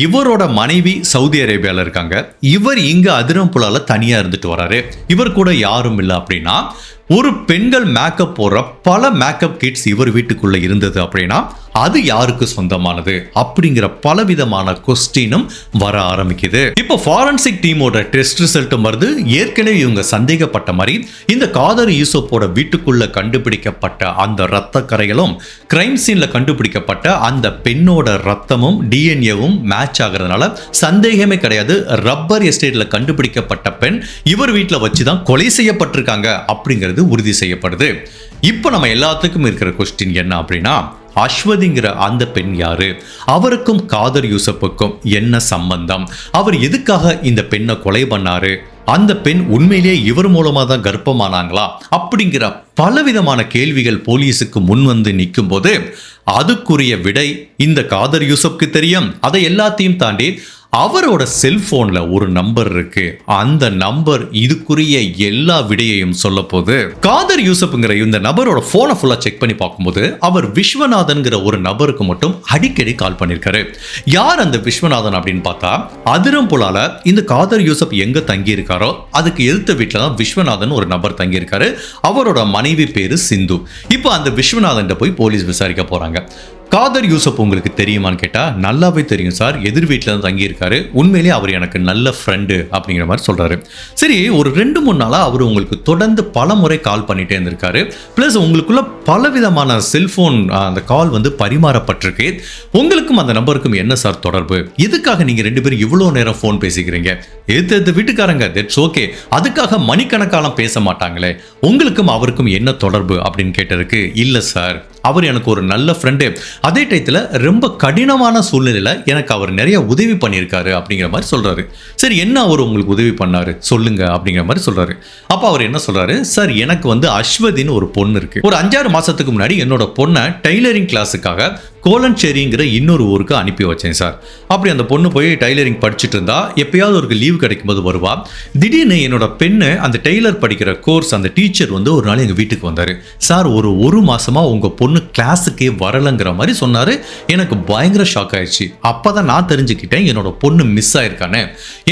A: இவரோட மனைவி சவுதி அரேபியாவில் இருக்காங்க. இவர் இங்க அதிரம்புலால தனியா இருந்துட்டு வராரு. இவர் கூட யாரும் இல்லை அப்படின்னா ஒரு பெண்கள் மேக்கப் போடுற பல மேக்கப் கிட்ஸ் இவர் வீட்டுக்குள்ள இருந்தது அப்படின்னா அது யாருக்கு சொந்தமானது அப்படிங்கிற பலவிதமான கொஸ்டினும் வர ஆரம்பிக்குது. இப்போ ஃபாரன்சிக் டீமோட டெஸ்ட் ரிசல்ட்டும் வருது. ஏற்கனவே இவங்க சந்தேகப்பட்ட மாதிரி இந்த காதர் யூசப்போட வீட்டுக்குள்ள கண்டுபிடிக்கப்பட்ட அந்த ரத்த கரைகளும் கிரைம் சீன்ல கண்டுபிடிக்கப்பட்ட அந்த பெண்ணோட ரத்தமும் டிஎன்ஏவும் மேட்ச் ஆகிறதுனால சந்தேகமே கிடையாது. ரப்பர் எஸ்டேட்ல கண்டுபிடிக்கப்பட்ட பெண் இவர் வீட்டில் வச்சுதான் கொலை செய்யப்பட்டிருக்காங்க அப்படிங்கிறது உறுதி செய்யப்படுது. இப்போ நம்ம எல்லாத்துக்கும் இருக்கிற கொஸ்டின் என்ன அப்படின்னா, அஸ்வதிங்கிற அந்த பெண் யாரு? அவருக்கும் காதர் யூசப்புக்கும் என்ன சம்பந்தம்? அவர் எதுக்காக இந்த பெண்ணை கொலை பண்ணாரு? அந்த பெண் உண்மையிலேயே இவர் மூலமா தான் கர்ப்பமானாங்களா? அப்படிங்கிற பலவிதமான கேள்விகள் போலீஸுக்கு முன் வந்து நிற்கும் போது அதுக்குரிய விடை இந்த காதர் யூசப்க்கு தெரியும். அதை எல்லாத்தையும் தாண்டி அவரோட செல்போன்ல ஒரு நம்பர் இருக்கு. அந்த நம்பர் இதுக்குரிய எல்லா விடையையும் சொல்ல போது. காதர் யூசப்ங்கிற இந்த நபரோட போனை ஃபுல்லா செக் பண்ணி பார்க்கும்போது அவர் விஸ்வநாதன்கிற ஒரு நபருக்கு மட்டும் அடிக்கடி கால் பண்ணிருக்காரு. யார் அந்த விஸ்வநாதன் அப்படின்னு பார்த்தா அதிரம்புலால இந்த காதர் யூசப் எங்க தங்கி இருக்காரோ அதுக்கு எதிர்த்த வீட்டில் தான் விஸ்வநாதன் ஒரு நபர் தங்கி இருக்காரு. அவரோட மனைவி பேரு சிந்து. இப்போ அந்த விஸ்வநாதன் போய் போலீஸ் விசாரிக்க போறாங்க. காதர் யூசப் உங்களுக்கு தெரியுமான்னு கேட்டா நல்லாவே தெரியும் சார், எதிர் வீட்டில் தான் தங்கியிருக்காரு, உண்மையிலேயே அவர் எனக்கு நல்ல ஃப்ரெண்டு அப்படிங்கிற மாதிரி சொல்றாரு. சரி, ஒரு 2-3 நாளா அவர் உங்களுக்கு தொடர்ந்து பல முறை கால் பண்ணிட்டே இருந்திருக்காரு. பிளஸ் உங்களுக்குள்ள பலவிதமான செல்போன் அந்த கால் வந்து பரிமாறப்பட்டிருக்கு. உங்களுக்கும் அந்த நம்பருக்கும் என்ன சார் தொடர்பு? எதுக்காக நீங்க 2 பேரும் இவ்வளவு நேரம் போன் பேசிக்கிறீங்க? எது வீட்டுக்காரங்க, தட்ஸ் ஓகே, அதுக்காக மணிக்கணக்காலம் பேச மாட்டாங்களே, உங்களுக்கும் அவருக்கும் என்ன தொடர்பு அப்படின்னு கேட்டதுக்கு இல்ல சார், அவர் எனக்கு ஒரு நல்ல ஃப்ரெண்டு, அதே டயத்தில் ரொம்ப கடினமான சூழ்நிலையில எனக்கு அவர் நிறைய உதவி பண்ணியிருக்காரு அப்படிங்கிற மாதிரி சொல்றாரு. சரி, என்ன அவர் உங்களுக்கு உதவி பண்ணாரு சொல்லுங்க அப்படிங்கிற மாதிரி சொல்றாரு. அப்ப அவர் என்ன சொல்றாரு, சார் எனக்கு வந்து அஸ்வதின்னு ஒரு பொண்ணு இருக்கு. ஒரு 5-6 மாசத்துக்கு முன்னாடி என்னோட பொண்ணை டைலரிங் கிளாஸுக்காக கோலன்சேரிங்கிற இன்னொரு ஊருக்கு அனுப்பி வச்சேன் சார். அப்படி அந்த பொண்ணு போய் டைலரிங் படிச்சுட்டு இருந்தா எப்பயாவது ஒரு லீவ் கிடைக்கும் போது வருவா. திடீர்னு என்னோட பெண்ணு அந்த டெய்லர் படிக்கிற கோர்ஸ் அந்த டீச்சர் வந்து ஒரு நாள் எங்க வீட்டுக்கு வந்தாரு. சார், ஒரு மாசமா உங்க பொண்ணு கிளாஸுக்கே வரலங்கிற மாதிரி சொன்னாரு. எனக்கு பயங்கர ஷாக் ஆயிடுச்சு. அப்பதான் நான் தெரிஞ்சுக்கிட்டேன் என்னோட பொண்ணு மிஸ் ஆயிருக்கானே.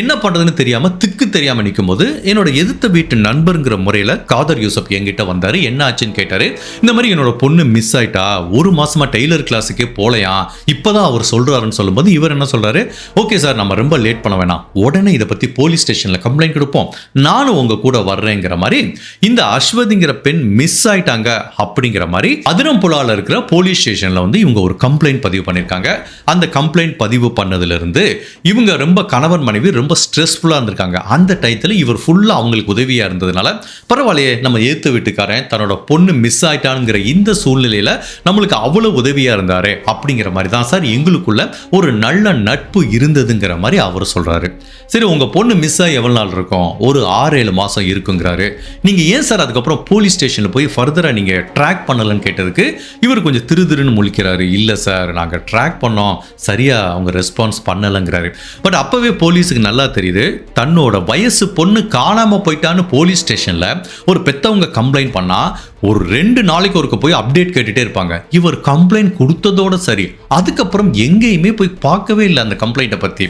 A: என்ன பண்றதுன்னு தெரியாம திக்கு தெரியாம நிற்கும் போது என்னோட எதிர்த்த வீட்டு நண்பருங்கிற முறையில காதர் யூசப் என்கிட்ட வந்தாரு. என்ன ஆச்சுன்னு கேட்டாரு. இந்த மாதிரி என்னோட பொண்ணு மிஸ் ஆயிட்டா, 1 மாசமா டெய்லர் கிளாஸுக்கு போலையா, இப்பதான் அவர் சொல்றாருன்னு சொல்லும்போது இவர் என்ன சொல்றாரு, ஓகே சார், நம்ம ரொம்ப லேட் பண்ண வேணாம், உடனே இதை பத்தி போலீஸ் ஸ்டேஷன்ல கம்ப்ளைண்ட் கொடுப்போம், நானும் உங்க கூட வர்றேங்கிற மாதிரி இந்த அஸ்வதிங்கிற பெண் மிஸ் ஆயிட்டாங்க அப்படிங்கிற மாதிரி அதிரம்புலால இருக்கிற போலீஸ் ஸ்டேஷன்ல வந்து இவங்க ஒரு கம்ப்ளைண்ட் பதிவு பண்ணிருக்காங்க. அந்த கம்ப்ளைண்ட் பதிவு பண்ணதுல இருந்து இவங்க ரொம்ப கணவன் மனைவி ரொம்ப ஸ்ட்ரெஸ்ஃபுல்லா இருந்திருக்காங்க. அந்த டயத்துல இவர் ஃபுல்லா அவங்களுக்கு உதவியா இருந்ததுனால பரவாயில்லையே, நம்ம ஏத்து வீட்டுக்காரன் தன்னோட பொண்ணு மிஸ் ஆயிட்டானுங்கிற இந்த சூழ்நிலையில நம்மளுக்கு அவ்வளவு உதவியா இருந்தாரு அப்படிங்கிற மாதிரி தான் சார் எங்களுக்குள்ள ஒரு நல்ல நட்பு இருந்ததுங்கிற மாதிரி அவர் சொல்றாரு. சரி, உங்க பொண்ணு மிஸ் ஆகி எவ்வளவு நாள் இருக்கும்? ஒரு 6-7 மாசம் இருக்குங்கிறாரு. நீங்க ஏன் சார் அதுக்கப்புறம் போலீஸ் ஸ்டேஷன்ல போய் ஃபர்தரா நீங்க ட்ராக் பண்ணலன்னு கேட்டதுக்கு இவர் கொஞ்சம் திருன்னு முழிக்கிறாரு. இல்லை சார், நாங்கள் ட்ராக் பண்ணோம், சரியாக அவங்க ரெஸ்பான்ஸ் பண்ணலைங்கிறாரு. பட் அப்போவே போலீஸுக்கு நல்லா தெரியுது, தன்னோட வயசு பொண்ணு காணாமல் போயிட்டான்னு போலீஸ் ஸ்டேஷனில் ஒரு பெற்றவங்க கம்ப்ளைண்ட் பண்ணால் ஒரு 2 நாளைக்கு ஒருக்க போய் அப்டேட் கேட்டுகிட்டே இருப்பாங்க. இவர் கம்ப்ளைண்ட் கொடுத்ததோட சரி, அதுக்கப்புறம் எங்கேயுமே போய் பார்க்கவே இல்லை அந்த கம்ப்ளைண்ட்டை பற்றி.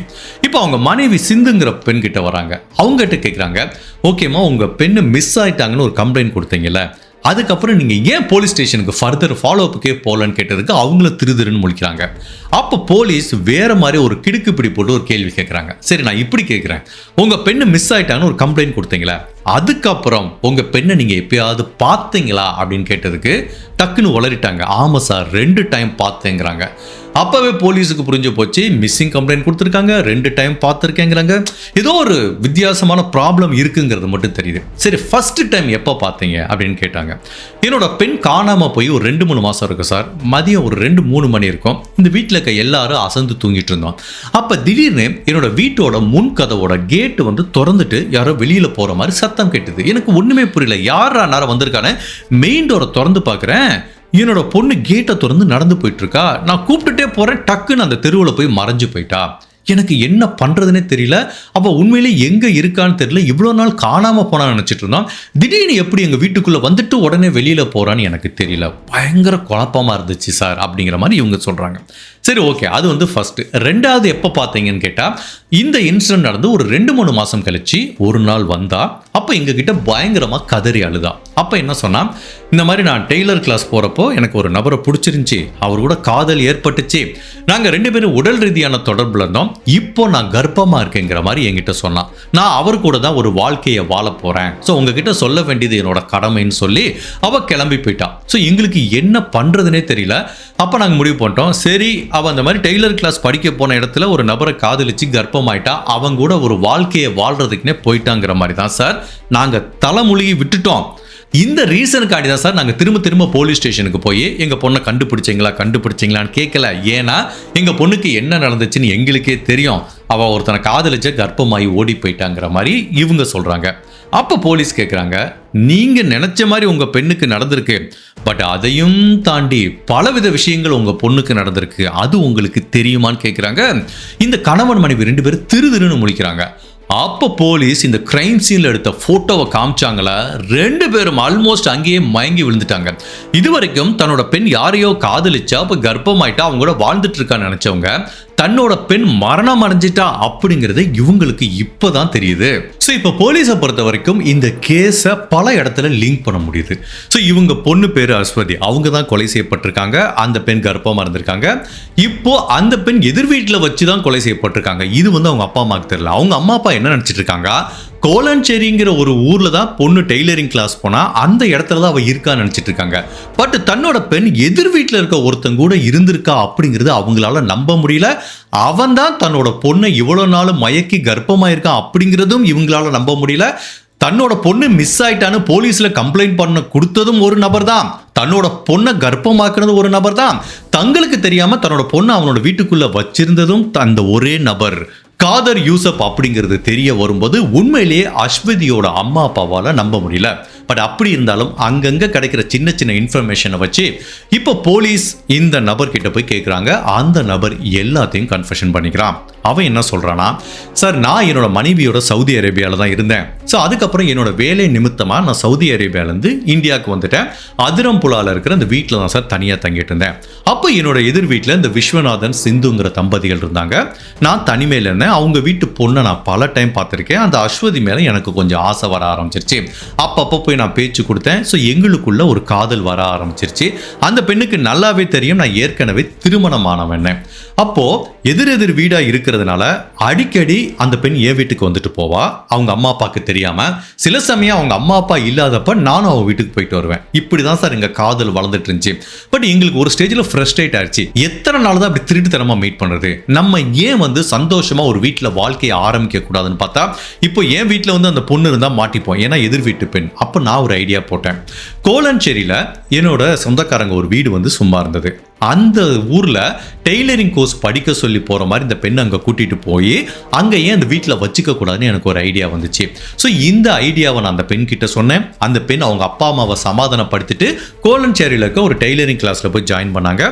A: இப்போ அவங்க மனைவி சிந்துங்கிற பெண் கிட்ட வராங்க. அவங்ககிட்ட கேட்குறாங்க, ஓகேம்மா உங்கள் பெண்ணு மிஸ் ஆயிட்டாங்கன்னு ஒரு கம்ப்ளைண்ட் கொடுத்தீங்கல்ல, அதுக்கப்புறம் நீங்கள் ஏன் போலீஸ் ஸ்டேஷனுக்கு ஃபர்தர் ஃபாலோ அப்புக்கே போகலன்னு கேட்டதுக்கு அவங்கள திருன்னு முழிக்கிறாங்க. அப்போ போலீஸ் வேற மாதிரி ஒரு கிடுக்கு பிடி போட்டு ஒரு கேள்வி கேட்குறாங்க. சரி, நான் இப்படி கேட்குறேன், உங்கள் பெண்ணு மிஸ் ஆயிட்டாங்கன்னு ஒரு கம்ப்ளைண்ட் கொடுத்தீங்களா, அதுக்கப்புறம் உங்கள் பெண்ணை நீங்கள் எப்பயாவது பார்த்தீங்களா அப்படின்னு கேட்டதுக்கு டக்குன்னு உளறிட்டாங்க. ஆமாம் சார், 2 டைம் பார்த்தேங்கிறாங்க. அப்போவே போலீஸுக்கு புரிஞ்சு போச்சு, மிஸ்ஸிங் கம்ப்ளைண்ட் கொடுத்துருக்காங்க, 2 டைம் பார்த்துருக்கேங்கிறாங்க, ஏதோ ஒரு வித்தியாசமான ப்ராப்ளம் இருக்குங்கிறது மட்டும் தெரியுது. சரி, ஃபர்ஸ்ட் டைம் எப்போ பார்த்தீங்க அப்படின்னு கேட்டாங்க. என்னோட பெண் காணாமல் போய் ஒரு 2-3 மாதம் இருக்கும் சார். மதியம் ஒரு 2-3 மணி இருக்கும். இந்த வீட்டில் இருக்க எல்லாரும் அசந்து தூங்கிட்டு இருந்தோம். அப்போ திடீர்னு என்னோட வீட்டோட முன் கதவோட கேட்டு வந்து திறந்துட்டு யாரோ வெளியில் போகிற மாதிரி சத்தம் கேட்டுது. எனக்கு ஒன்றுமே புரியல, யாரா நேரம் வந்திருக்கானே மெயின் டோரை திறந்து பார்க்குறேன், என்னோட பொண்ணு கேட்டை திறந்து நடந்து போயிட்டு இருக்கா. நான் கூப்பிட்டுட்டே போறேன், டக்குன்னு அந்த தெருவில் போய் மறைஞ்சு போயிட்டா. எனக்கு என்ன பண்றதுன்னே தெரியல. அப்ப உண்மையிலே எங்க இருக்கான்னு தெரியல. இவ்வளவு நாள் காணாம போனான்னு நினைச்சிட்டு இருந்தோம். திடீர்னு எப்படி எங்க வீட்டுக்குள்ள வந்துட்டு உடனே வெளியில போறான்னு எனக்கு தெரியல. பயங்கர குழப்பமா இருந்துச்சு சார் அப்படிங்கிற மாதிரி இவங்க சொல்றாங்க. சரி, ஓகே, அது வந்து ஃபர்ஸ்ட். 2வது எப்போ பார்த்தீங்கன்னு கேட்டால், இந்த இன்சிடென்ட் நடந்து ஒரு 2-3 மாதம் கழிச்சு ஒரு நாள் வந்தா. அப்போ எங்ககிட்ட பயங்கரமாக கதறி அழுதா. அப்போ என்ன சொன்னா, இந்த மாதிரி நான் டெய்லர் கிளாஸ் போகிறப்போ எனக்கு ஒரு நபரை பிடிச்சிருந்துச்சி, அவர் கூட காதல் ஏற்பட்டுச்சு, நாங்கள் 2 பேரும் உடல் ரீதியான தொடர்பில் இருந்தோம், இப்போ நான் கர்ப்பமாக இருக்கேங்கிற மாதிரி என்கிட்ட சொன்னான். நான் அவர் கூட தான் ஒரு வாழ்க்கையை வாழ போகிறேன், ஸோ உங்ககிட்ட சொல்ல வேண்டியது என்னோட கடமைன்னு சொல்லி அவள் கிளம்பி போயிட்டான். ஸோ எங்களுக்கு என்ன பண்ணுறதுனே தெரியல. அப்போ நாங்கள் முடிவு பண்ணிட்டோம், சரி அவள் அந்த மாதிரி டெய்லர் கிளாஸ் படிக்க போன இடத்துல ஒரு நபரை காதலிச்சு கர்ப்பமாயிட்டா, அவங்க கூட ஒரு வாழ்க்கையை வாழ்றதுக்குன்னே போயிட்டாங்கிற மாதிரி தான் சார் நாங்கள் தலைமுழுகி விட்டுட்டோம். இந்த ரீசனுக்காண்டி தான் சார் நாங்கள் திரும்ப போலீஸ் ஸ்டேஷனுக்கு போய் எங்கள் பொண்ணை கண்டுபிடிச்சிங்களான்னு கேட்கல. ஏன்னா எங்கள் பொண்ணுக்கு என்ன நடந்துச்சுன்னு எங்களுக்கே தெரியும். அவள் ஒருத்தனை காதலிச்ச கர்ப்பமாயி ஓடி போயிட்டாங்கிற மாதிரி இவங்க சொல்கிறாங்க. அப்போ போலீஸ் கேட்குறாங்க, நீங்கள் நினச்ச மாதிரி உங்கள் பெண்ணுக்கு நடந்திருக்கு, பட் அதையும் தாண்டி பலவித விஷயங்கள் உங்கள் பொண்ணுக்கு நடந்திருக்கு, அது உங்களுக்கு தெரியுமான்னு கேட்குறாங்க. இந்த கணவன் மனைவி 2 பேரும் திருன்னு முழிக்கிறாங்க. அப்போ போலீஸ் இந்த கிரைம் சீன்ல எடுத்த போட்டோவை காமிச்சாங்களா, 2 பேரும் ஆல்மோஸ்ட் அங்கேயே மயங்கி விழுந்துட்டாங்க. இதுவரைக்கும் தன்னோட பெண் யாரையோ காதலிச்சா, அப்போ கர்ப்பமாயிட்டா, அவங்க கூட வாழ்ந்துட்டு இருக்கான்னு நினைச்சவங்க தன்னோட பெண் மரணம் அடைஞ்சிட்டா அப்படிங்கிறது இவங்களுக்கு இப்போதான் தெரியுது. ஸோ இப்போ போலீஸை பொறுத்த வரைக்கும் இந்த கேஸை பல இடத்துல லிங்க் பண்ண முடியுது. ஸோ இவங்க பொண்ணு பேர் அஸ்வதி, அவங்க தான் கொலை செய்யப்பட்டிருக்காங்க, அந்த பெண் கர்ப்பமாக இருந்திருக்காங்க. இப்போ அந்த பெண் எதிர் வீட்டில் வச்சு தான் கொலை செய்யப்பட்டிருக்காங்க. இது வந்து அவங்க அப்பா அம்மாவுக்கு தெரியல. அவங்க அம்மா அப்பா என்ன நினச்சிட்டு இருக்காங்க, கோலஞ்சேரிங்கிற ஒரு ஊர்ல தான் பொண்ணு டெய்லரிங் கிளாஸ் போனா அந்த இடத்துல தான் அவ இருக்கான்னு நினைச்சிட்டு இருக்காங்க. பட் தன்னோட பெண் எதிர் வீட்டில் இருக்க ஒருத்தங்க கூட இருந்திருக்கா அப்படிங்கிறது அவங்களால நம்ப முடியல. அவன் தான் தன்னோட பொண்ணை இவ்வளவு நாள் மயக்கி கர்ப்பமாயிருக்கான் அப்படிங்கிறதும் இவங்களால நம்ப முடியல. தன்னோட பொண்ணு மிஸ் ஆயிட்டான்னு போலீஸ்ல கம்ப்ளைண்ட் பண்ண கொடுத்ததும் ஒரு நபர் தான், தன்னோட பொண்ணை கர்ப்பமாக்குறது ஒரு நபர் தான், தங்களுக்கு தெரியாம தன்னோட பொண்ணை அவனோட வீட்டுக்குள்ள வச்சிருந்ததும் அந்த ஒரே நபர் காதர் யூசப் அப்படிங்கிறது தெரிய வரும்போது உண்மையிலேயே அஸ்வதியோட அம்மா அப்பாவால் நம்ப முடியல. பட் அப்படி இருந்தாலும் அங்கங்கே கிடைக்கிற சின்ன இன்ஃபர்மேஷனை வச்சு இப்போ போலீஸ் இந்த நபர்கிட்ட போய் கேட்குறாங்க. அந்த நபர் எல்லாத்தையும் கன்ஃபெஷன் பண்ணிக்கிறான். அவன் என்ன சொல்கிறான்னா, சார் நான் என்னோட மனைவியோட சவுதி அரேபியாவில் தான் இருந்தேன். ஸோ அதுக்கப்புறம் என்னோட வேலை நிமித்தமாக நான் சவுதி அரேபியாவிலேருந்து இந்தியாவுக்கு வந்துட்டேன். அதிரம்புலாவில் இருக்கிற அந்த வீட்டில் தான் சார் தனியாக தங்கிட்டு இருந்தேன். அப்போ என்னோட எதிர் வீட்டில் இந்த விஸ்வநாதன் சிந்துங்கிற தம்பதிகள் இருந்தாங்க. நான் தனிமையில் இருந்தேன். அவங்க வீட்டு பொண்ணை நான் பல டைம் பார்த்துருக்கேன். அந்த அஸ்வதி மேலே எனக்கு கொஞ்சம் ஆசை வர ஆரம்பிச்சிருச்சு. அப்பப்போ போய் நான் பேச்சு கொடுத்தேன். ஸோ எங்களுக்குள்ள ஒரு காதல் வர ஆரம்பிச்சிருச்சு. அந்த பெண்ணுக்கு நல்லாவே தெரியும் நான் ஏற்கனவே திருமணமானவன். அப்போ எதிர் வீடாக இருக்கிறதுனால அடிக்கடி அந்த பெண் என் வீட்டுக்கு வந்துட்டு போவா. அவங்க அம்மா அப்பாவுக்கு தெரியாம சில சமயம் அவங்க அம்மா அப்பா இல்லாதப்ப நானும் அவங்க வீட்டுக்கு போயிட்டு வருவேன். இப்படிதான் சார் எங்க காதல் வளர்ந்துட்டு இருந்துச்சு. பட் எங்களுக்கு ஒரு ஸ்டேஜ்ல ஃப்ரஸ்ட்ரேட் ஆயிடுச்சு. எத்தனை நாள் தான் அப்படி திருட்டுத்தனமா மீட் பண்றது, நம்ம ஏன் வந்து சந்தோஷமா ஒரு வீட்டில் வாழ்க்கையை ஆரம்பிக்க கூடாதுன்னு பார்த்தா இப்போ என் வீட்டில் வந்து அந்த பொண்ணு இருந்தால் மாட்டிப்போம், ஏன்னா எதிர் வீட்டு பெண். அப்போ நான் ஒரு ஐடியா போட்டேன். கோலஞ்சேரியில் என்னோட சொந்தக்காரங்க ஒரு வீடு வந்து சும்மா இருந்தது. அந்த ஊர்ல டெய்லரிங் கோர்ஸ் படிக்க சொல்லி போற மாதிரி இந்த பெண் அங்க கூட்டிட்டு போய் அங்க ஏன் அந்த வீட்டில் வச்சுக்க கூடாதுன்னு எனக்கு ஒரு ஐடியா வந்துச்சு. ஸோ இந்த ஐடியாவை நான் அந்த பெண் கிட்ட சொன்னேன். அந்த பெண் அவங்க அப்பா அம்மாவை சமாதானப்படுத்திட்டு கோலஞ்சேரியில் இருக்க ஒரு டெய்லரிங் கிளாஸ்ல போய் ஜாயின் பண்ணாங்க.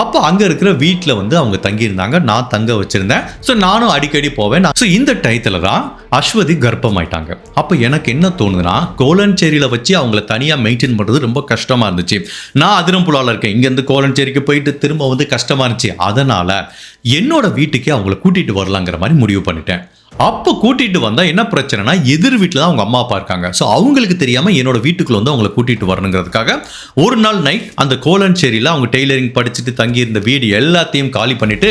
A: அப்போ அங்க இருக்கிற வீட்டில் வந்து அவங்க தங்கியிருந்தாங்க, நான் தங்க வச்சிருந்தேன். ஸோ நானும் அடிக்கடி போவேன். ஸோ இந்த டயத்துல தான் அஸ்வதி கர்ப்பமாயிட்டாங்க. அப்போ எனக்கு என்ன தோணுதுன்னா, கோலஞ்சேரியில் வச்சு அவங்கள தனியாக மெயின்டைன் பண்ணுறது ரொம்ப கஷ்டமாக இருந்துச்சு. நான் அதிரம்புலாவில் இருக்கேன், இங்கேருந்து கோலஞ்சேரிக்கு போயிட்டு திரும்ப வந்து கஷ்டமாக இருந்துச்சு. அதனால் என்னோட வீட்டுக்கே அவங்கள கூட்டிகிட்டு வரலாங்கிற மாதிரி முடிவு பண்ணிட்டேன். அப்போ கூட்டிகிட்டு வந்தால் என்ன பிரச்சனைனா, எதிர் வீட்டில் தான் அவங்க அம்மா அப்பா இருக்காங்க. ஸோ அவங்களுக்கு தெரியாமல் என்னோட வீட்டுக்குள்ள வந்து அவங்கள கூட்டிகிட்டு வரணுங்கிறதுக்காக ஒரு நாள் நைட் அந்த கோலஞ்சேரியில் அவங்க டெய்லரிங் படிச்சுட்டு தங்கியிருந்த வீடு எல்லாத்தையும் காலி பண்ணிட்டு